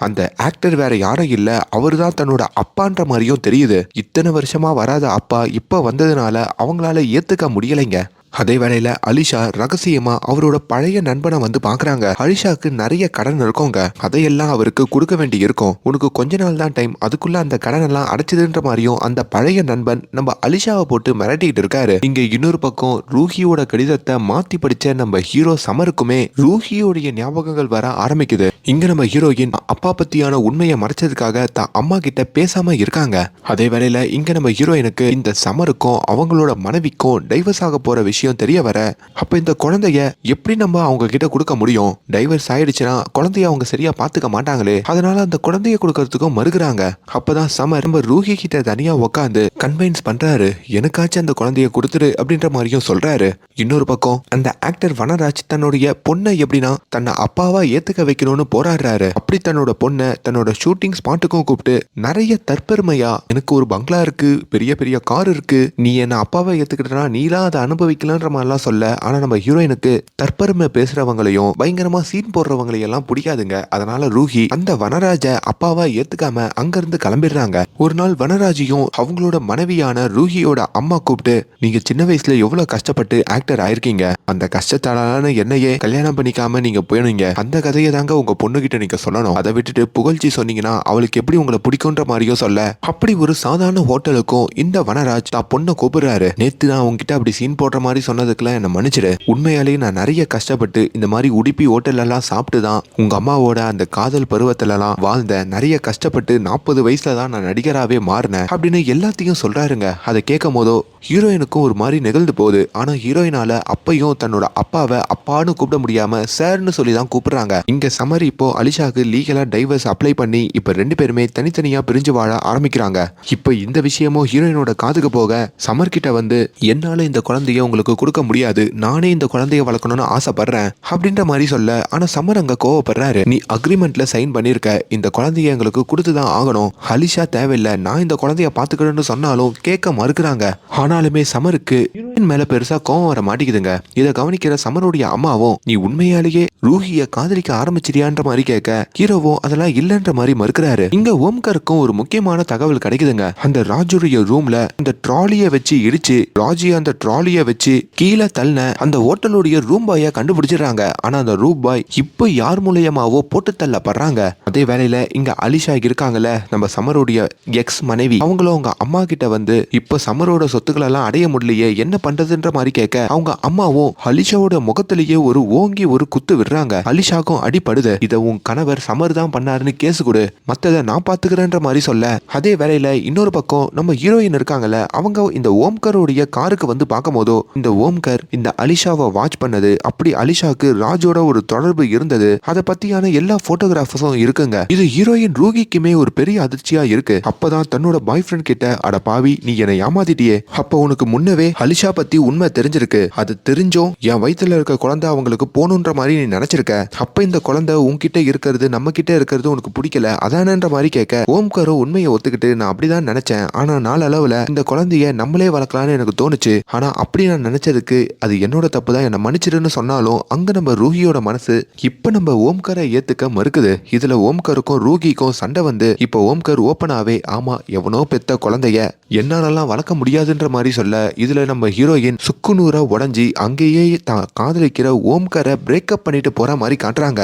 அந்த ஆக்டர் வேற யாரும் இல்ல, அவர்தான் தன்னோட அப்பான்ற மாதிரியும் தெரியுது. இத்தனை வருஷமா வராத அப்பா இப்ப வந்ததுனால அவங்களால ஏத்துக்க முடியலைங்க. அதே வேளையில அலிஷா ரகசியமா அவரோட பழைய நண்பனை வந்து பாக்குறாங்க. அலிஷாக்கு நிறைய கடன் இருக்குங்க, அதையெல்லாம் அவருக்கு கொடுக்க வேண்டி இருக்கும். உனக்கு கொஞ்ச நாள் தான் டைம், அதுக்குள்ள அந்த கடன் எல்லாம் அடைச்சதுன்ற மாதிரியும் அந்த பழைய நண்பன் நம்ம அலிஷாவை போட்டு மிரட்டிட்டு இருக்காரு. இங்க இன்னொரு பக்கம் ரூஹியோட கடிதத்தை மாத்தி படிச்ச நம்ம ஹீரோ சமருக்குமே ரூஹியோடைய ஞாபகங்கள் வர ஆரம்பிக்குது. இங்க நம்ம ஹீரோயின் அப்பா பத்தியான உண்மையை மறைச்சதுக்காக தான் அம்மா கிட்ட பேசாம இருக்காங்க. அதே வேளையில இங்க நம்ம ஹீரோயினுக்கு இந்த சமருக்கும் அவங்களோட மனைவிக்கும் டைவர்ஸ் ஆக போற விஷயம் தெரிய வர, அப்ப இந்த குழந்தைய எப்படி நம்ம அவங்க கிட்ட கொடுக்க முடியும்? டைவர்ஸ் ஆயிடுச்சுன்னா குழந்தைய அவங்க சரியா பாத்துக்க மாட்டாங்களே, அதனால அந்த குழந்தைய கொடுக்கறதுக்கும் மறுக்கிறாங்க. அப்பதான் சமர் நம்ம ரூஹி கிட்ட தனியா உட்காந்து கன்வின்ஸ் பண்றாரு, எனக்காச்சும் அந்த குழந்தைய கொடுத்துரு அப்படின்ற மாதிரியும் சொல்றாரு. இன்னொரு பக்கம் அந்த ஆக்டர் வனராஜ் தன்னுடைய பொண்ணை எப்படின்னா தன்னை அப்பாவா ஏத்துக்க வைக்கணும்னு போராடுறாரு. அப்படி தன்னோட பொண்ணை தன்னோட ஷூட்டிங் ஸ்பாட்டுக்கும் கூப்பிட்டு நிறைய தற்பெருமையா, எனக்கு ஒரு பங்களா இருக்கு, பெரிய பெரிய கார் இருக்கு, நீ என்ன அப்பாவை ஏத்துக்கிட்டா நீலாம் அதை அனுபவிக்கலான்ற மாதிரிலாம் சொல்ல. ஆனா நம்ம ஹீரோயினுக்கு தற்பெருமை பேசுறவங்களையும் பயங்கரமா சீன் போடுறவங்களையும் எல்லாம் பிடிக்காதுங்க. அதனால ரூஹி அந்த வனராஜ அப்பாவா ஏத்துக்காம அங்கிருந்து கிளம்பிடுறாங்க. ஒரு நாள் வனராஜையும் அவங்களோட மனைவியான ரூஹியோட அம்மா கூப்பிட்டு, நீங்க சின்ன வயசுல எவ்வளவு கஷ்டப்பட்டு ஆக்டர் ஆயிருக்கீங்க, அந்த கஷ்டத்தாலான என்னையே கல்யாணம் பண்ணிக்காம நீங்க போயிடுவீங்க, அந்த கதையை தாங்க உங்க பொண்ணு கிட்ட நீங்க சொல்லணும், அதை விட்டுட்டு புகழ்ச்சி சொன்னீங்கன்னா அவளுக்கு எப்படி உங்களை பிடிக்கும்ன்ற மாதிரியும் சொல்ல. அப்படி ஒரு சாதாரண ஹோட்டலுக்கும் இந்த வனராஜ் தான் பொண்ணை கூப்பிடுறாரு. நேத்து நான் உங்ககிட்ட அப்படி சீன் போடுற மாதிரி சொன்னதுக்குலாம் என்ன மன்னிச்சிடு, உண்மையாலேயே நான் நிறைய கஷ்டப்பட்டு இந்த மாதிரி உடுப்பி ஹோட்டல் எல்லாம் சாப்பிட்டு தான் உங்க அம்மாவோட அந்த காதல் பருவத்துல எல்லாம் வாழ்ந்த, நிறைய கஷ்டப்பட்டு 40 வயசுல தான் நான் நடிகராகவே மாறினேன் அப்படின்னு எல்லாத்தையும் சொல்றாருங்க. அதை கேட்கும் போதோ ஹீரோயினுக்கும் ஒரு மாதிரி நிகழ்ந்து போகுது. ஆனா ஹீரோயினால அப்பையும் தன்னோட அப்பாவை அப்பான்னு கூப்பிட முடியாம சார்னு சொல்லி தான் கூப்பிடுறாங்க. இங்க சமர் இப்போ அலிஷாக்கு லீகலா டைவர்ஸ் அப்ளை பண்ணி இப்ப 2 பேருமே தனித்தனியா பிரிஞ்சு வாழ ஆரம்பிக்கிறாங்க. இப்ப இந்த விஷயமும் ஹீரோயினோட காதுக்கு போக சமர் கிட்ட வந்து, என்னால இந்த குழந்தைய உங்களுக்கு கொடுக்க முடியாது, நானே இந்த குழந்தைய வளர்க்கணும்னு ஆசைப்படுறேன் அப்படின்ற மாதிரி சொல்ல. ஆனா சமர் அங்க கோவப்படுறாரு, நீ அக்ரிமெண்ட்ல சைன் பண்ணிருக்க, இந்த குழந்தைய எங்களுக்கு கொடுத்துதான் ஆகணும், அலிஷா தேவையில்லை, நான் இந்த குழந்தைய பாத்துக்கிறேன்னு சொன்னாலும் கேட்க மறுக்கிறாங்க. ஆனாலுமே சமருக்கு ஹீரோயின் மேல பெருசா கோவம் வர மாட்டேங்குதுங்க. இதை கவனிக்கிற சமருடைய அம்மாவும், நீ உண்மையாலேயே ரூஹிய காதலிக்க ஆரம்பிச்சிரியான்ற மாதிரி கேட்க ஹீரோவும் அதெல்லாம் இல்லன்ற மாதிரி மறுக்கிறாரு. இங்க ஓம்கருக்கும் ஒரு முக்கியமான தகவல் கிடைக்குதுங்க. அந்த ராஜுடைய ரூம்ல அந்த ட்ராலிய வச்சு இடிச்சு ராஜி அந்த ட்ராலிய வச்சு கீழே தள்ளின அந்த ஹோட்டலுடைய ரூம் பாய கண்டுபிடிச்சிடறாங்க. ஆனா அந்த ரூம் பாய் இப்ப யார் மூலியமாவோ போட்டு தள்ளப்படுறாங்க. அதே வேளையில இங்க அலிஷா இருக்காங்கல்ல, நம்ம சமருடைய எக்ஸ் மனைவி, அவங்களும் அவங்க அம்மா கிட்ட வந்து இப்ப சமரோட சொத்துக்கள் எல்லாம் அடைய முடியலையே என்ன பண்றதுன்ற மாதிரி கேட்க, அவங்க அம்மாவும் அலிஷாவோட முகத்திலேயே ஒரு ஓங்கி ஒரு குத்து விடுறாங்க. அலிஷாக்கும் அடிப்படுது. இதை உன் கணவர் சமர் தான் பண்ணாருன்னு கேசு கொடு, மத்ததை நான் பாத்துக்கிறேன்ற மாதிரி சொல்ல. அதே வேளையில இன்னொரு பக்கம் நம்ம ஹீரோயின் இருக்காங்கல்ல, அவங்க இந்த ஓம்கருடைய காருக்கு வந்து பார்க்கும் போதோ இந்த ஓம்கர் இந்த அலிஷாவை வாட்ச் பண்ணது, அப்படி அலிஷாக்கு ராஜோட ஒரு தொடர்பு இருந்தது, அதை பத்தியான எல்லா போட்டோகிராஃபர்ஸும் இருக்குங்க. இது ஹீரோயின் ரூகிக்குமே ஒரு பெரிய அதிர்ச்சியா இருக்கு. அப்பதான் தன்னோட பாய் ஃப்ரெண்ட் கிட்ட, அட பாவி நீ என்னை ஏமாத்திட்டியே, அப்ப உனக்கு முன்னவே அலிஷா பத்தி உண்மை தெரிஞ்சிருக்கு, அது தெரிஞ்சும் என் வயித்துல இருக்க குழந்தை அவங்களுக்கு போகணுன்ற மாதிரி நீ நினைச்சிருக்க, அப்ப இந்த குழந்தை உன்கிட்ட இருக்கிறது நம்ம கிட்ட இருக்கிறது உனக்கு பிடிக்கல அதானன்ற மாதிரி கேட்க, ஓம்காரோ உண்மையை ஒத்துக்கிட்டு, நான் அப்படிதான் நினைச்சேன், ஆனா நாளளவுல இந்த குழந்தைய நம்மளே வளர்க்கலான்னு எனக்கு தோணுச்சு, ஆனா அப்படி நான் நினைச்சதுக்கு அது என்னோட தப்பு தான், என்ன மன்னிச்சிடுன்னு சொன்னாலும் அங்க நம்ம ரூஹியோட மனசு இப்ப நம்ம ஓம்காரை ஏத்துக்க மறுக்குது. இதுல ஓம்காருக்கும் ரூஹிக்கும் சண்டை வந்து இப்ப ஓம்கார் ஓப்பனாவே, ஆமா எவனோ பெத்த குழந்தைய என்னாலலாம் வளர்க்க முடியாதுன்ற மாதிரி சொல்ல, இதுல நம்ம ஹீரோயின் சுக்குநூறா உடஞ்சி அங்கேயே தான் காதலிக்கிற ஓம்காரை பிரேக்கப் பண்ணிட்டு போற மாதிரி காட்டுறாங்க.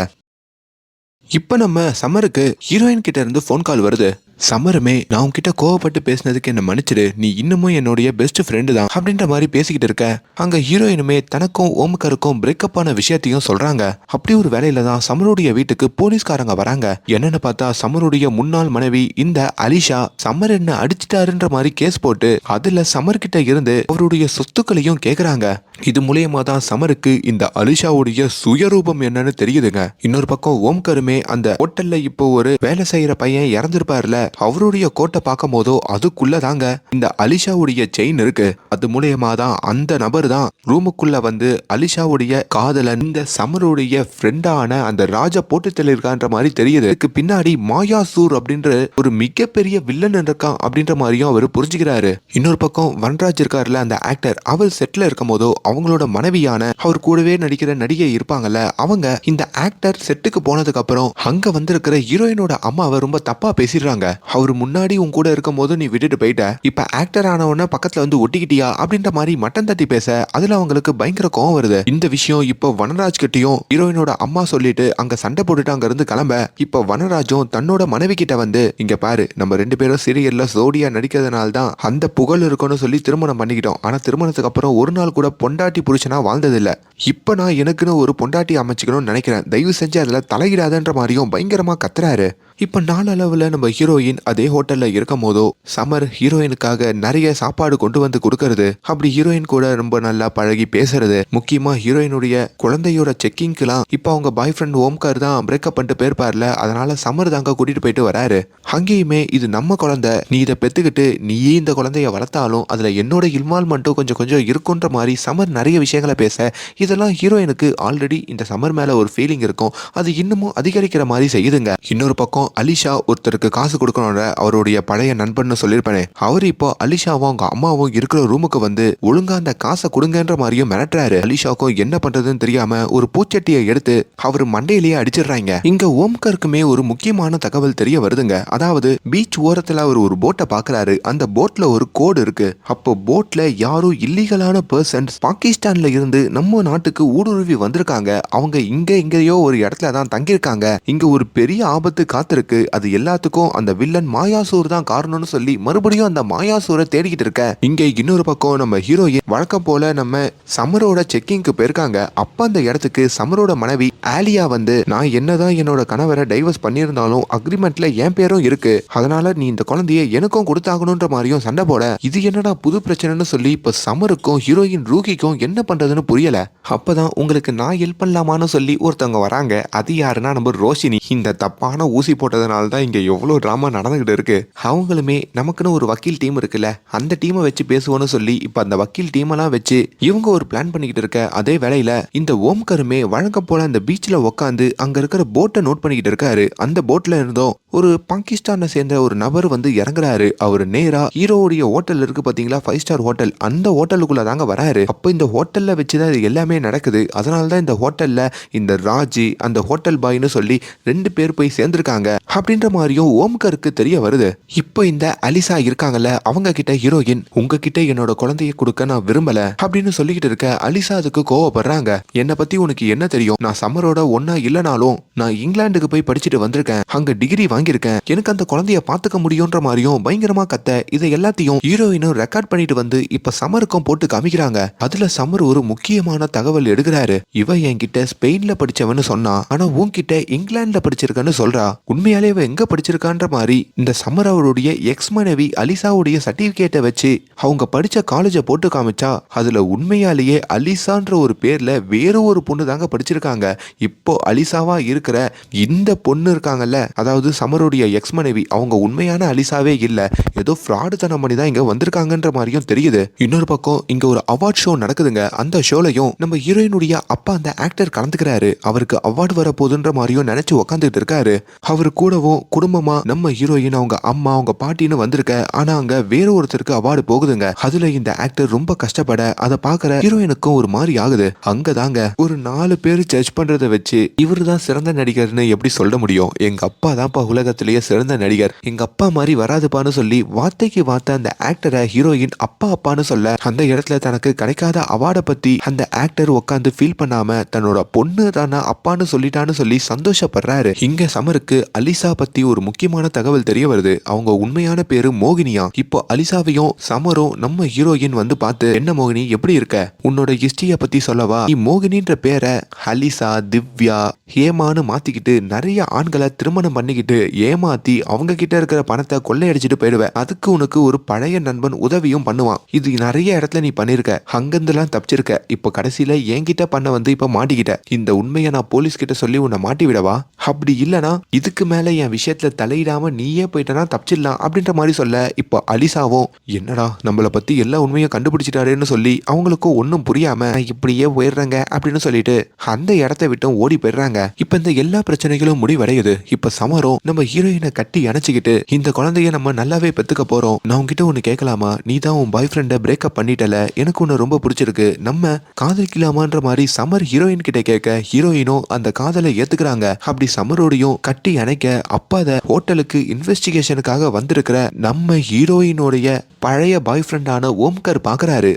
இப்ப நம்ம சமருக்கு ஹீரோயின் கிட்ட இருந்து போன் கால் வருது. சமருமே, நான் உன்கிட்ட கோவப்பட்டு பேசினதுக்கு என்ன மன்னிச்சிடு, நீ இன்னமும் என்னுடைய பெஸ்ட் ஃப்ரெண்டு தான் அப்படின்ற மாதிரி பேசிக்கிட்டு இருக்க. அங்க ஹீரோயினுமே தனக்கும் ஓம்கருக்கும் பிரேக்கப் ஆன விஷயத்தையும் சொல்றாங்க. அப்படி ஒரு வேலையில தான் சமருடைய வீட்டுக்கு போலீஸ்காரங்க வராங்க. என்னன்னு பார்த்தா சமருடைய முன்னாள் மனைவி இந்த அலிஷா சமர் என்ன அடிச்சிட்டாருன்ற மாதிரி கேஸ் போட்டு அதுல சமர் கிட்ட இருந்து அவருடைய சொத்துக்களையும் கேக்குறாங்க. இது மூலியமா தான் சமருக்கு இந்த அலிஷாவுடைய சுயரூபம் என்னன்னு தெரியுதுங்க. இன்னொரு பக்கம் ஓம்கருமே அந்த ஹோட்டல்ல இப்போ ஒரு வேலை செய்யற பையன் இறந்திருப்பாருல, அவருடைய கோட்டை பார்க்கும் போதோ அதுக்குள்ளதாங்க இந்த அலிஷாவுடைய செயின் இருக்கு. அது மூலியமா தான் அந்த நபர் தான் ரூமுக்குள்ள வந்து அலிஷாவுடைய காதலன் இந்த சமருடைய ஃப்ரெண்டான அந்த ராஜா போட்டு தள்ளிருக்கான்ற மாதிரி தெரியுது. இதுக்கு பின்னாடி மாயாசூர் அப்படின்ற ஒரு மிகப்பெரிய வில்லன் இருக்கான் அப்படின்ற மாதிரியும் அவர் புரிஞ்சுக்கிறாரு. இன்னொரு பக்கம் வன்ராஜ் இருக்காருல அந்த ஆக்டர், அவர் செட்ல இருக்கும் போதோ அவங்களோட மனைவியான அவர் கூடவே நடிக்கிற நடிகை இருப்பாங்கல்ல, அவங்க இந்த ஆக்டர் செட்டுக்கு போனதுக்கு அப்புறம் அங்க வந்திருக்கிற ஹீரோயினோட அம்மாவை ரொம்ப தப்பா பேசிடுறாங்க. அவரு முன்னாடி உன் கூட இருக்கும் போது நீ விட்டுட்டு போயிட்ட, இப்ப ஆக்டர் ஆனவன பக்கத்துல வந்து ஒட்டிக்கிட்டியா அப்படின்ற மாதிரி மட்டம் தட்டி பேச அதுல அவங்களுக்கு பயங்கர கோவம் வருது. இந்த விஷயம் இப்போ வனராஜ் கிட்டயும் ஹீரோயினோட அம்மா சொல்லிட்டு அங்க சண்டை போட்டுட்டு அங்க இருந்து கிளம்ப, இப்ப வனராஜும் தன்னோட மனைவி கிட்ட வந்து, இங்க பாரு நம்ம 2 பேரும் சீரியல்ல ஜோடியா நடிக்கிறதுனால தான் அந்த புகழ் இருக்கும்னு சொல்லி திருமணம் பண்ணிக்கிட்டோம். ஆனா திருமணத்துக்கு அப்புறம் ஒரு நாள் கூட பொண்டாட்டி புருஷனா வாழ்ந்ததில்ல. இப்ப நான் எனக்குன்னு ஒரு பொண்டாட்டி அமைச்சுக்கணும்னு நினைக்கிறேன். தயவு செஞ்சு அதுல தலையிடாதன்ற மாதிரியும் பயங்கரமா கத்துறாரு. இப்ப நாளளவுல நம்ம ஹீரோயின் அதே ஹோட்டல்ல இருக்கும் போதோ சமர் ஹீரோயினுக்காக நிறைய சாப்பாடு கொண்டு வந்து கொடுக்கறது, அப்படி ஹீரோயின் கூட ரொம்ப நல்லா பழகி பேசுறது, முக்கியமா ஹீரோயினுடைய குழந்தையோட செக்கிங்க்குலாம் இப்ப அவங்க பாய் ஃப்ரெண்ட் ஓம்கார் தான் பிரேக்கப் பண்ணிட்டு போயிருப்பார்ல, அதனால சமர் தாங்க கூட்டிட்டு போயிட்டு வராரு. அங்கேயுமே இது நம்ம குழந்தை, நீ இதை பெத்துக்கிட்டு நீயே இந்த குழந்தைய வளர்த்தாலும் அதுல என்னோட இன்வால்மெண்ட்டும் கொஞ்சம் கொஞ்சம் இருக்குன்ற மாதிரி சமர் நிறைய விஷயங்களை பேச, இதெல்லாம் ஹீரோயினுக்கு ஆல்ரெடி இந்த சமர் மேல ஒரு ஃபீலிங் இருக்கும், அது இன்னமும் அதிகரிக்கிற மாதிரி செய்யுதுங்க. இன்னொரு பக்கம் அலிஷா ஒருத்தருக்கு காசு கொடுக்கணும்ல, அவருடைய பழைய நண்பன்னு சொல்லியிருப்பானே, அவர் இப்போ அலிஷாவும் அவங்க அம்மாவும் இருக்கிற ரூமுக்கு வந்து ஒழுங்கா அந்த காசை கொடுங்கன்ற மாதிரியும் மிரட்டுறாரு. அலிஷாவுக்கும் என்ன பண்றதுன்னு தெரியாம ஒரு பூச்சட்டியை எடுத்து அவர் மண்டையிலேயே அடிச்சிடுறாங்க. இங்க ஓம்கருக்குமே ஒரு முக்கியமான தகவல் தெரிய வருதுங்க. அதாவது பீச் ஓரத்துல அவர் ஒரு போட்டை பாக்குறாரு. அந்த போட்ல ஒரு கோடு இருக்கு. அப்போ போட்ல யாரோ இல்லீகலான பர்சன்ஸ் பாகிஸ்தான்ல இருந்து நம்ம நாட்டுக்கு ஊடுருவி வந்திருக்காங்க. அவங்க இங்கேயோ ஒரு இடத்துல தான் தங்கியிருக்காங்க. இங்க ஒரு பெரிய ஆபத்து காத்திருக்கு. அது எல்லாத்துக்கும் அந்த வில்லன் மாயாசூர் தான் காரணம்னு சொல்லி மறுபடியும் அந்த மாயாசூரை தேடிக்கிட்டு இருக்க. இங்க இன்னொரு பக்கம் நம்ம ஹீரோயின் வழக்கம் போல நம்ம சமரோட செக்கிங்க்கு போயிருக்காங்க. அப்ப அந்த இடத்துக்கு சமரோட மனைவி ஆலியா வந்து, நான் என்னதான் என்னோட கணவரை டைவர்ஸ் பண்ணியிருந்தாலும் அக்ரிமெண்ட்ல என் பேரும் இருக்கு, அதனால நீ இந்த குழந்தைய எனக்கும் கொடுத்தாகணும்ன்ற மாதிரியும் சண்டை போட, இது என்னடா புது பிரச்சனைன்னு சொல்லி இப்ப சமருக்கும் ஹீரோயின் ரூகிக்கும் என்ன பண்றதுன்னு புரியல. அப்பதான் உங்களுக்கு நான் ஹெல்ப் பண்ணலாமான்னு சொல்லி ஒருத்தவங்க வராங்க. அது யாருன்னா நம்ம ரோஷினி. இந்த தப்பான ஊசி போட்டதுனால தான் இங்க எவ்வளவு டிராமா நடந்துகிட்டு இருக்கு. அவங்களுமே நமக்குன்னு ஒரு வக்கீல் டீம் இருக்குல்ல, அந்த டீமை வச்சு பேசுவோன்னு சொல்லி இப்ப அந்த வக்கீல் டீமெல்லாம் வச்சு இவங்க ஒரு பிளான் பண்ணிக்கிட்டு இருக்க. அதே வேளையில இந்த ஓம்கருமே வழக்கம் போல அந்த பீச்ல உட்காந்து அங்க இருக்கிற போட்டை நோட் பண்ணிக்கிட்டு இருக்காரு. அந்த போட்ல இருந்தும் ஒரு பாகிஸ்தானை சேர்ந்த ஒரு நபர் வந்து இறங்குறாரு. அவர் நேரா ஹீரோவுடைய ஹோட்டல் இருக்கு பாத்தீங்களா, 5 ஸ்டார் ஹோட்டல், அந்த ஹோட்டலுக்குள்ள தாங்க வராரு. அப்ப இந்த ஹோட்டல்ல வச்சுதான் இது எல்லாமே நடக்குது. அதனாலதான் இந்த ஹோட்டல்ல இந்த ராஜி அந்த ஹோட்டல் பாய்னு சொல்லி 2 பேர் போய் சேர்ந்திருக்காங்க அப்படின்ற மாதிரியும் ஓம்கருக்கு தெரிய வருது. இப்போ இந்த அலிசா இருக்காங்கல்ல, அவங்க கிட்ட ஹீரோயின், உங்ககிட்ட என்னோட குழந்தைய கொடுக்க நான் விரும்பல அப்படின்னு சொல்லிக்கிட்டு இருக்க. அலிசா அதுக்கு கோவப்படுறாங்க. என்னை பத்தி உனக்கு என்ன தெரியும்? நான் சம்மரோட ஒன்னா இல்லனாலும் நான் இங்கிலாந்துக்கு போய் படிச்சுட்டு வந்திருக்கேன், அங்க டிகிரி வாங்கியிருக்கேன், எனக்கு அந்த குழந்தைய பாத்துக்க முடியும்ன்ற மாதிரியும் பயங்கரமா கத்த. இதை எல்லாத்தையும் ஹீரோயினும் ரெக்கார்ட் பண்ணிட்டு வந்து இப்ப சமருக்கும் போட்டு காமிக்கிறாங்க. அதுல சமர் ஒரு முக்கியமான தகவல் எடுக்கிறாரு. இவ என்கிட்ட ஸ்பெயின்ல படிச்சவன்னு சொன்னா, ஆனா உன்கிட்ட இங்கிலாந்துல படிச்சிருக்கன்னு சொல்றா. உண்மையாலே இவ எங்க படிச்சிருக்கான்ற மாதிரி இந்த சமர் அவருடைய எக்ஸ் மனைவி அலிசாவுடைய சர்டிபிகேட்டை வச்சு அவங்க படிச்ச காலேஜை போட்டு காமிச்சா, அதுல உண்மையாலேயே அலிசான்ற ஒரு பேர்ல வேற ஒரு பொண்ணு தாங்க படிச்சிருக்காங்க. இப்போ அலிசாவா இருக்கிற இந்த பொண்ணு இருக்காங்கல்ல, அதாவது சமருடைய எக்ஸ் மனைவி, அவங்க உண்மையான அலிசாவே இல்ல, ஏதோ ஃப்ராடு தனம் பண்ணி தான் இங்க வந்திருக்காங்கன்ற மாதிரியும் தெரியுது. இன்னொரு பக்கம் இங்க ஒரு அவார்ட் ஷோ நடக்குதுங்க. அந்த ஷோலையும் நம்ம ஹீரோயினுடைய அப்பா அந்த ஆக்டர் கலந்துக்கிறாரு. அவருக்கு அவார்டு வர போதுன்ற மாதிரியும் நினைச்சு உக்காந்துட்டு இருக்காரு. அவரு கூடவும் குடும்பமா நம்ம ஹீரோயின் அவங்க அம்மா அவங்க பாட்டின்னு வந்திருக்க. ஆனா அங்க வேற ஒருத்தருக்கு அவார்டு போகுதுங்க. அதுல இந்த ஆக்டர் ரொம்ப கஷ்டப்பட அதை பாக்குற ஹீரோயினுக்கும் ஒரு மாதிரி ஆகுது. அங்கதாங்க ஒரு 4 பேர் ஜட்ஜ் பண்றதை வச்சு இவரு தான் சிறந்த நடிகர்னு எப்படி சொல்ல முடியும்? எங்க அப்பா தான்ப்பா உலகத்திலேயே சிறந்த நடிகர், எங்க அப்பா மாதிரி வராதுப்பான்னு சொல்லி வார்த்தைக்கு வார்த்தை அந்த ஆக்டரை ஹீரோயின் அப்பா அப்பான்னு சொல்ல, அந்த இடத்துல தனக்கு கிடைக்காத அவார்டை பத்தி அந்த ஆக்டர் உட்காந்து ஃபீல் பண்ணாம தன்னோட பொண்ணு தானா அப்பான்னு சொல்லிட்டான்னு சொல்லி சந்தோஷப்படுறாரு. இங்க சமருக்கு அலிசா பத்தி ஒரு முக்கியமான தகவல் தெரிய வருது. அவங்க உண்மையான பேரு மோகினியா. இப்போ அலிசாவையும் சமரும் நம்ம ஹீரோயின் வந்து பார்த்து, என்ன மோகினி எப்படி இருக்க, உன்னோட ஹிஸ்டரிய பத்தி சொல்லவா, நீ மோகினின்ற பேரை அலிசா திவ்யா ஹேமான்னு மாத்திக்கிட்டு நிறைய ஆண்களை திருமணம் பண்ணிக்கிட்டு ஏமாத்தி அவங்க கிட்ட இருக்கிற பணத்தை கொள்ளையடிச்சிட்டு போயிடுவ, அதுக்கு உனக்கு ஒரு பழைய நண்பன் உதவியும் பண்ணுவான், இது நிறைய இடத்துல நீ பண்ணிருக்க, அங்கிருந்துலாம் தப்பிச்சிருக்க, இப்போ கடைசியில என்கிட்ட பண்ண வந்து இப்ப மாட்டிக்கிட்ட, இந்த உண்மையை நான் போலீஸ் கிட்ட சொல்லி உன்னை மாட்டி விடவா, அப்படி இல்லனா இதுக்கு மேல என் விஷயத்துல தலையிடாம நீயே போயிட்டனா தப்பிச்சிடலாம் அப்படின்ற மாதிரி சொல்ல, இப்போ அலிசாவும் என்னடா நம்மளை பத்தி எல்லா உண்மையும் கண்டுபிடிச்சிட்டாருன்னு சொல்லி அவங்களுக்கும் ஒன்னும் புரியாம இப்படியே போயிடுறாங்க அப்படின்னு சொல்லிட்டு அந்த இடத்தை விட்டும் ஓடி போயிடுறாங்க. இப்ப இந்த எல்லா பிரச்சனைகளும் முடிவடையுது. இப்ப சமரம் நம்ம ஹீரோயினை கட்டி அணைச்சிக்கிட்டு, இந்த குழந்தைய நம்ம நல்லாவே பெத்துக்க போறோம், நான் உன்கிட்ட ஒண்ணு கேட்கலாமா, நீ தான் உன் பாய் ஃப்ரெண்ட பிரேக்கப் பண்ணிட்டல, எனக்கு ஒன்னு ரொம்ப பிடிச்சிருக்கு, நம்ம காதலிக்கலாமான்ற மாதிரி சமர் ஹீரோயின் கிட்ட கேட்க, ஹீரோயினும் அந்த காதலை ஏத்துக்கிறாங்க. அப்படி சமரோடையும் கட்டி அணைக்க, அப்ப அத ஹோட்டலுக்கு இன்வெஸ்டிகேஷனுக்காக வந்திருக்கிற நம்ம ஹீரோயினுடைய பழைய பாய் ஃப்ரெண்டான ஓம்கர் பாக்குறாரு.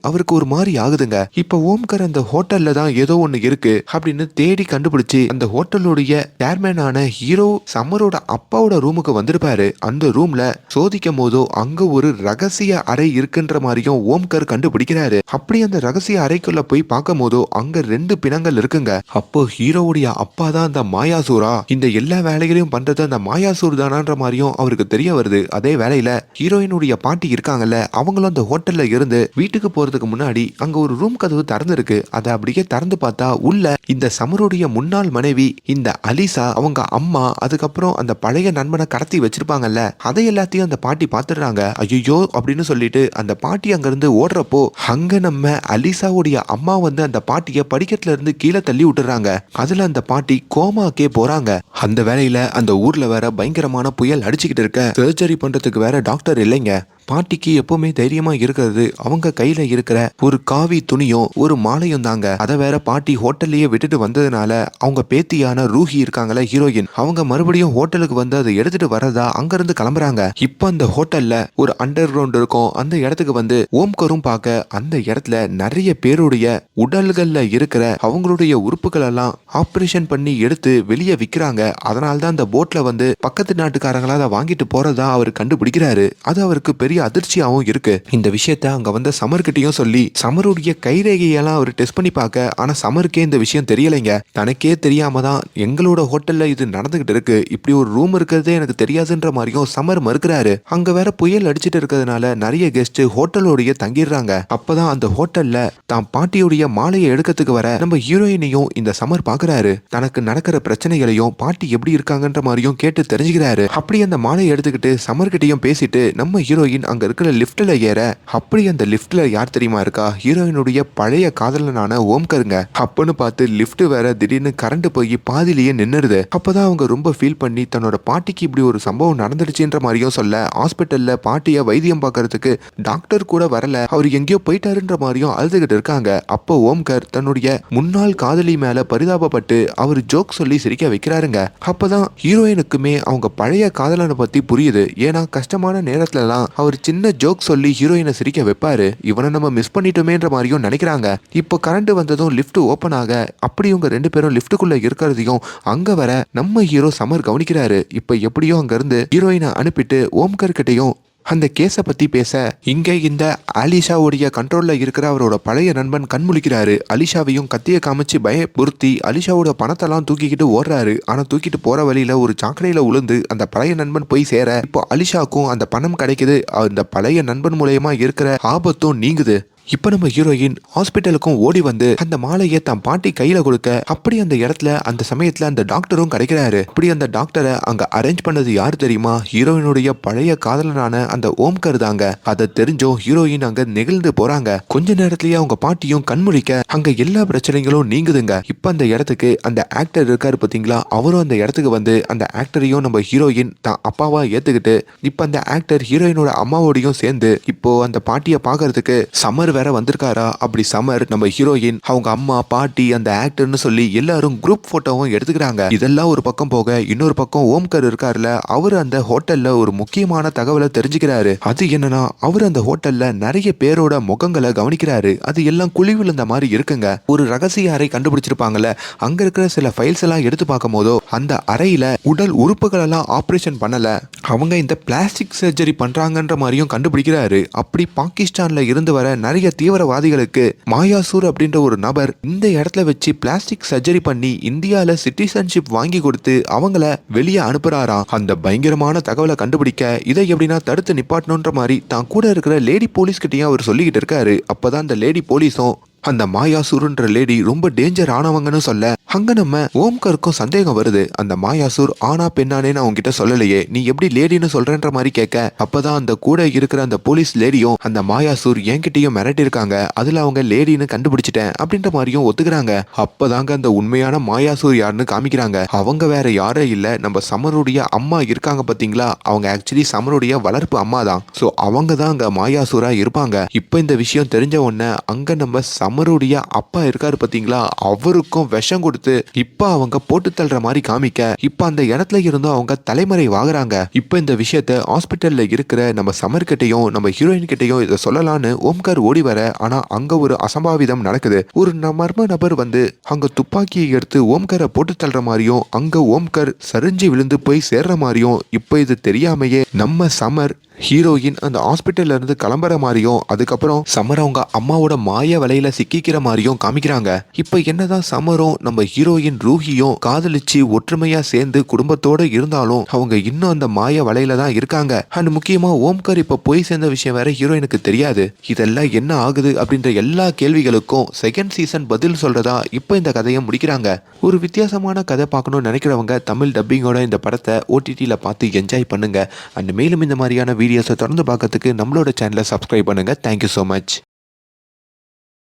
அவருக்கு ஒரு மாதிரி ஆகுதுங்க. இப்ப ஓம்கர் அந்த ஹோட்டல்ல தான் ஏதோ ஒண்ணு இருக்கு அப்படின்னு தேடி கண்டுபிடிச்சு அந்த ஹோட்டலுடைய சேர்மேனான ஹீரோ சம்மரோட அப்பாவோட ரூமுக்கு வந்திருப்பாரு. அந்த ரூம்ல சோதிக்கும் போதோ அங்க ஒரு ரகசிய அறை இருக்குன்ற மாதிரியும் ஓம்கர் கண்டுபிடிக்கிறாரு. அப்படி அந்த ரகசிய அறைக்குள்ள போய் பார்க்கும் போதோ அங்க 2 பிணங்கள் இருக்குங்க. அப்போ ஹீரோவுடைய அப்பா தான் அந்த மாயாசூரா, இந்த எல்லா வேலைகளையும் பண்றது அந்த மாயாசூர் தானான்ற மாதிரியும் அவருக்கு தெரிய வருது. அதே வேலையில ஹீரோயினுடைய பாட்டி இருக்காங்கல்ல, அவங்களும் அந்த ஹோட்டல்ல இருந்து வீட்டுக்கு போறதுக்கு முன்னாடி அங்க ஒரு ரூம் கதவு திறந்திருக்கு. அதை அப்படியே திறந்து பார்த்தா உள்ள இந்த சமருடைய முன்னாள் மனைவி இந்த அலிசா, அவங்க அம்மா, அதுக்கப்புறம் அந்த பழைய நண்பனை கடத்தி வச்சிருப்பாங்கல்ல, அதை எல்லாத்தையும் அந்த பாட்டி பாத்துடுறாங்க. ஐயோ அப்படின்னு சொல்லிட்டு அந்த பாட்டி அங்க இருந்து ஓடுறப்போ அங்க நம்ம அலிசாவுடைய அம்மா வந்து அந்த பாட்டிய படிக்கட்டுல இருந்து கீழே தள்ளி விட்டுறாங்க. அதுல அந்த பாட்டி கோமாக்கே போறாங்க. அந்த வேலையில அந்த ஊர்ல வேற பயங்கரமான புயல் அடிச்சுக்கிட்டு இருக்க, சர்ஜரி பண்றதுக்கு வேற டாக்டர் இல்லைங்க. பாட்டிக்கு எப்பவுமே தைரியமா இருக்கிறது அவங்க கையில இருக்கிற ஒரு காவி துணியும் ஒரு மாலையும் தாங்க. அதை வேற பாட்டி ஹோட்டல்லையே விட்டுட்டு வந்ததுனால அவங்க பேத்தியான ரூஹி இருக்காங்களே ஹீரோயின், அவங்க மறுபடியும் ஹோட்டலுக்கு வந்து அதை எடுத்துட்டு வரதா அங்க இருந்து கிளம்புறாங்க. இப்ப அந்த ஹோட்டல்ல ஒரு அண்டர் கிரவுண்ட் இருக்கும். அந்த இடத்துக்கு வந்து ஓம்கரும் பார்க்க அந்த இடத்துல நிறைய பேருடைய உடல்கள்ல இருக்கிற அவங்களுடைய உறுப்புகள் எல்லாம் ஆபரேஷன் பண்ணி எடுத்து வெளியே விக்கிறாங்க. அதனால்தான் அந்த போட்ல வந்து பக்கத்து நாட்டுக்காரங்களா அதை வாங்கிட்டு போறதா அவர் கண்டுபிடிக்கிறாரு. அது அவருக்கு பெரிய அதிர்ச்சியாவும் இருக்கு. இந்த விஷயத்த அங்க வந்த சமர்கிட்டையும் சொல்லி சமருடைய கைரேகையெல்லாம் அவர் டெஸ்ட் பண்ணி பார்க்க, ஆனா சமருக்கே இந்த விஷயம் தெரியலைங்க. தனக்கே தெரியாம தான் எங்களோட ஹோட்டல்ல இது நடந்துகிட்டு இருக்கு, இப்படி ஒரு ரூம் இருக்கிறதே எனக்கு தெரியாதுன்ற மாதிரியும் சமர் மறுக்கிறாரு. அங்க வேற புயல் அடிச்சிட்டு இருக்கிறதுனால நிறைய கெஸ்ட் ஹோட்டலோடைய தங்கிடுறாங்க. அப்பதான் அந்த ஹோட்டல்ல தான் பாட்டியுடைய மாலையை எடுக்கிறதுக்கு வர நம்ம ஹீரோயினையும் இந்த சமர் பாக்குறாரு. தனக்கு நடக்கிற பிரச்சனைகளையும் பாட்டி எப்படி இருக்காங்கன்ற மாதிரியும் கேட்டு தெரிஞ்சுக்கிறாரு. அப்படி அந்த மாலையை எடுத்துக்கிட்டு சமர்கிட்டையும் பேசிட்டு நம்ம ஹீரோயின் அங்க இருக்கிற லிப்ட்ல ஏற, அப்படி அந்த லிப்ட்ல யார் தெரியுமா இருக்கா, ஹீரோயினுடைய பழைய காதலனான ஓம்கருங்க. அப்பன்னு பார்த்து லிப்ட் வேற திடீர்னு கரண்ட் போய் பாதிலேயே நின்னுடுது. அப்பதான் அவங்க ரொம்ப ஃபீல் பண்ணி தன்னோட பாட்டிக்கு இப்படி ஒரு சம்பவம் நடந்துடுச்சுன்ற மாதிரியும் சொல்ல, ஹாஸ்பிட்டல்ல பாட்டிய வைத்தியம் பார்க்கறதுக்கு டாக்டர் கூட வரல, அவர் எங்கேயோ போயிட்டாருன்ற மாதிரியும் அழுதுகிட்டு இருக்காங்க. அப்போ ஓம்கர் தன்னுடைய முன்னாள் காதலி மேல பரிதாபப்பட்டு அவர் ஜோக் சொல்லி சிரிக்க வைக்கிறாருங்க. அப்பதான் ஹீரோயினுக்குமே அவங்க பழைய காதலனை பத்தி புரியுது. ஏன்னா கஷ்டமான நேரத்துலலாம் அவர் சின்ன ஜோக் சொல்லி ஹீரோயினை சிரிக்க வைப்பாரு. இவனை நம்ம மிஸ் பண்ணிட்டோமேன்ற மாதிரியும் நினைக்கிறாங்க. இப்போ கரண்ட் வந்ததும் லிஃப்ட் ஓபன் ஆக, அப்படி இவங்க 2 பேரும் லிஃப்ட்டுக்குள்ள இருக்கிறதையும் அங்க வர நம்ம ஹீரோ சமர் கவனிக்கிறாரு. இப்ப எப்படியோ அங்க இருந்து ஹீரோயினை அனுப்பிட்டு ஓம்கர் கிட்டையும் அந்த கேஸை பத்தி பேச, இங்க இந்த அலிஷாவுடைய கண்ட்ரோல்ல இருக்கிற அவரோட பழைய நண்பன் கண்முழிக்கிறாரு. அலிஷாவையும் கத்திய காமிச்சு பயமுறுத்தி அலிஷாவோட பணத்தெல்லாம் தூக்கிக்கிட்டு ஓடுறாரு. ஆனா தூக்கிட்டு போற வழியில ஒரு சாக்கடையில உளுந்து அந்த பழைய நண்பன் போய் சேர, இப்போ அலிஷாக்கும் அந்த பணம் கிடைக்குது. அந்த பழைய நண்பன் மூலயமா இருக்கிற ஆபத்தும் நீங்குது. இப்ப நம்ம ஹீரோயின் ஹாஸ்பிட்டலுக்கும் ஓடி வந்து அந்த மாலையை தான் பாட்டி கையில கொடுக்க, அப்படி அந்த இடத்துல அந்த சமயத்துல அந்த டாக்டரும் கிடைக்கிறாரு. அப்படி அந்த டாக்டரை அங்க அரேஞ்ச் பண்ணது யார் தெரியுமா, ஹீரோயினுடைய பழைய காதலனான அந்த ஓம்கர் தாங்க. அதை தெரிஞ்சும் ஹீரோயின் அங்க நெகிழ்ந்து போறாங்க. கொஞ்ச நேரத்திலேயே அவங்க பாட்டியும் கண்முழிக்க அங்க எல்லா பிரச்சனைகளும் நீங்குதுங்க. இப்ப அந்த இடத்துக்கு அந்த ஆக்டர் இருக்காரு பாத்தீங்களா, அவரும் அந்த இடத்துக்கு வந்து அந்த ஆக்டரையும் நம்ம ஹீரோயின் தான் அப்பாவா ஏத்துக்கிட்டு, இப்ப அந்த ஆக்டர் ஹீரோயினோட அம்மாவோடையும் சேர்ந்து இப்போ அந்த பாட்டியை பாக்குறதுக்கு சமர் வேற வந்திருக்காரா. அப்படி சமர், நம்ம ஹீரோயின், அவங்க அம்மா, பாட்டி, அந்த ஆக்டர்னு சொல்லி எல்லாரும் குரூப் போட்டோவும் எடுத்துக்கிறாங்க. இதெல்லாம் ஒரு பக்கம் போக, இன்னொரு பக்கம் ஓம்கர் இருக்காருல, அவர் அந்த ஹோட்டல்ல ஒரு முக்கியமான தகவலை தெரிஞ்சுக்கிறாரு. அது என்னன்னா, அவர் அந்த ஹோட்டல்ல நிறைய பேரோட முகங்களை கவனிக்கிறாரு. அது எல்லாம் குழி விழுந்த மாதிரி இருக்குங்க. ஒரு ரகசிய அறை கண்டுபிடிச்சிருப்பாங்கல்ல, அங்க இருக்கிற சில ஃபைல்ஸ் எல்லாம் எடுத்து பார்க்கும் போதோ அந்த அறையில உடல் உறுப்புகள் எல்லாம் ஆபரேஷன் பண்ணல, அவங்க இந்த பிளாஸ்டிக் சர்ஜரி பண்றாங்கன்ற மாதிரியும் கண்டுபிடிக்கிறாரு. அப்படி பாகிஸ்தான்ல இருந்து வர நிறைய தீவிரவாதிகளுக்கு மாயாசூர் அப்படின்ற ஒரு நபர் இந்த இடத்துல வச்சு பிளாஸ்டிக் சர்ஜரி பண்ணி இந்தியால சிட்டிசன்ஷிப் வாங்கி கொடுத்து அவங்கள வெளியே அனுப்புறாராம். அந்த பயங்கரமான தகவலை கண்டுபிடிக்க, இதை எப்படின்னா தடுத்து நிப்பாட்டணுன்ற மாதிரி தான் கூட இருக்கிற லேடி போலீஸ் கிட்டையும் அவர் சொல்லிக்கிட்டு இருக்காரு. அப்பதான் அந்த லேடி போலீஸும் அந்த மாயாசூர்ன்ற லேடி ரொம்ப டேஞ்சர் ஆனவங்கன்னு சொல்ல, அங்க நம்ம ஓம்கருக்கும் சந்தேகம் வருது. அந்த மாயாசூர் ஆனா பெண்ணானேன்னு அவங்க கிட்ட சொல்லலையே, நீ எப்படி லேடின்னு சொல்றன்ற மாதிரி கேட்க, அப்பதான் அந்த கூட இருக்கிற அந்த போலீஸ் லேடியும் அந்த மாயாசூர் என்கிட்டயும் மிரட்டி இருக்காங்க, அதுல அவங்க லேடின்னு கண்டுபிடிச்சிட்டேன் அப்படின்ற மாதிரியும் ஒத்துக்கிறாங்க. அப்பதாங்க அந்த உண்மையான மாயாசூர் யாருன்னு காமிக்கிறாங்க. அவங்க வேற யாரே இல்ல, நம்ம சமருடைய அம்மா இருக்காங்க பாத்தீங்களா, அவங்க ஆக்சுவலி சமருடைய வளர்ப்பு அம்மா தான். சோ அவங்க தான் அங்க மாயாசூரா இருப்பாங்க. இப்ப இந்த விஷயம் தெரிஞ்ச உடனே அங்க நம்ம சமருடைய அப்பா இருக்காரு பாத்தீங்களா, அவருக்கும் விஷம் கொடுத்து கொடுத்து இப்ப அவங்க போட்டு தள்ளுற மாதிரி காமிக்க இப்ப அந்த இடத்துல இருந்து அவங்க தலைமறைவாகுறாங்க. இப்ப இந்த விஷயத்த ஹாஸ்பிட்டல்ல இருக்கிற நம்ம சமர் கிட்டையும் நம்ம ஹீரோயின் கிட்டையும் இதை சொல்லலான்னு ஓம்கார் ஓடி வர, ஆனா அங்க ஒரு அசம்பாவிதம் நடக்குது. ஒரு மர்ம நபர் வந்து அங்க துப்பாக்கியை எடுத்து ஓம்காரை போட்டு தள்ளுற மாதிரியும் அங்க ஓம்கார் சரிஞ்சு விழுந்து போய் சேர்ற மாதிரியும் இப்ப இது தெரியாமையே நம்ம சமர் ஹீரோயின் அந்த ஹாஸ்பிட்டல்ல இருந்து கிளம்புற மாதிரியும் அதுக்கப்புறம் சமர் அவங்க அம்மாவோட மாய வலையில சிக்கிக்கிற மாதிரியும் காமிக்கிறாங்க. இப்ப என்னதான் சமரும் நம்ம ஹீரோயின் ரூஹியும் காதலிச்சு ஒற்றுமையா சேர்ந்து குடும்பத்தோட இருந்தாலும் அவங்க இன்னும் அந்த மாய வலையில தான் இருக்காங்க. அண்ட் முக்கியமா ஓம்கார் இப்ப போய் சேர்ந்த விஷயம் வேற ஹீரோயினுக்கு தெரியாது. இதெல்லாம் என்ன ஆகுது அப்படின்ற எல்லா கேள்விகளுக்கும் செகண்ட் சீசன் பதில் சொல்றதா இப்ப இந்த கதையை முடிக்கிறாங்க. ஒரு வித்தியாசமான கதை பார்க்கணும்னு நினைக்கிறவங்க தமிழ் டப்பிங்கோட இந்த படத்தை OTTல பார்த்து என்ஜாய் பண்ணுங்க. அண்ட் மேலும் இந்த மாதிரியான வீடியோஸை தொடர்ந்து பார்க்கறதுக்கு நம்மளோட சேனலை சப்ஸ்கிரைப் பண்ணுங்க. Thank you so much.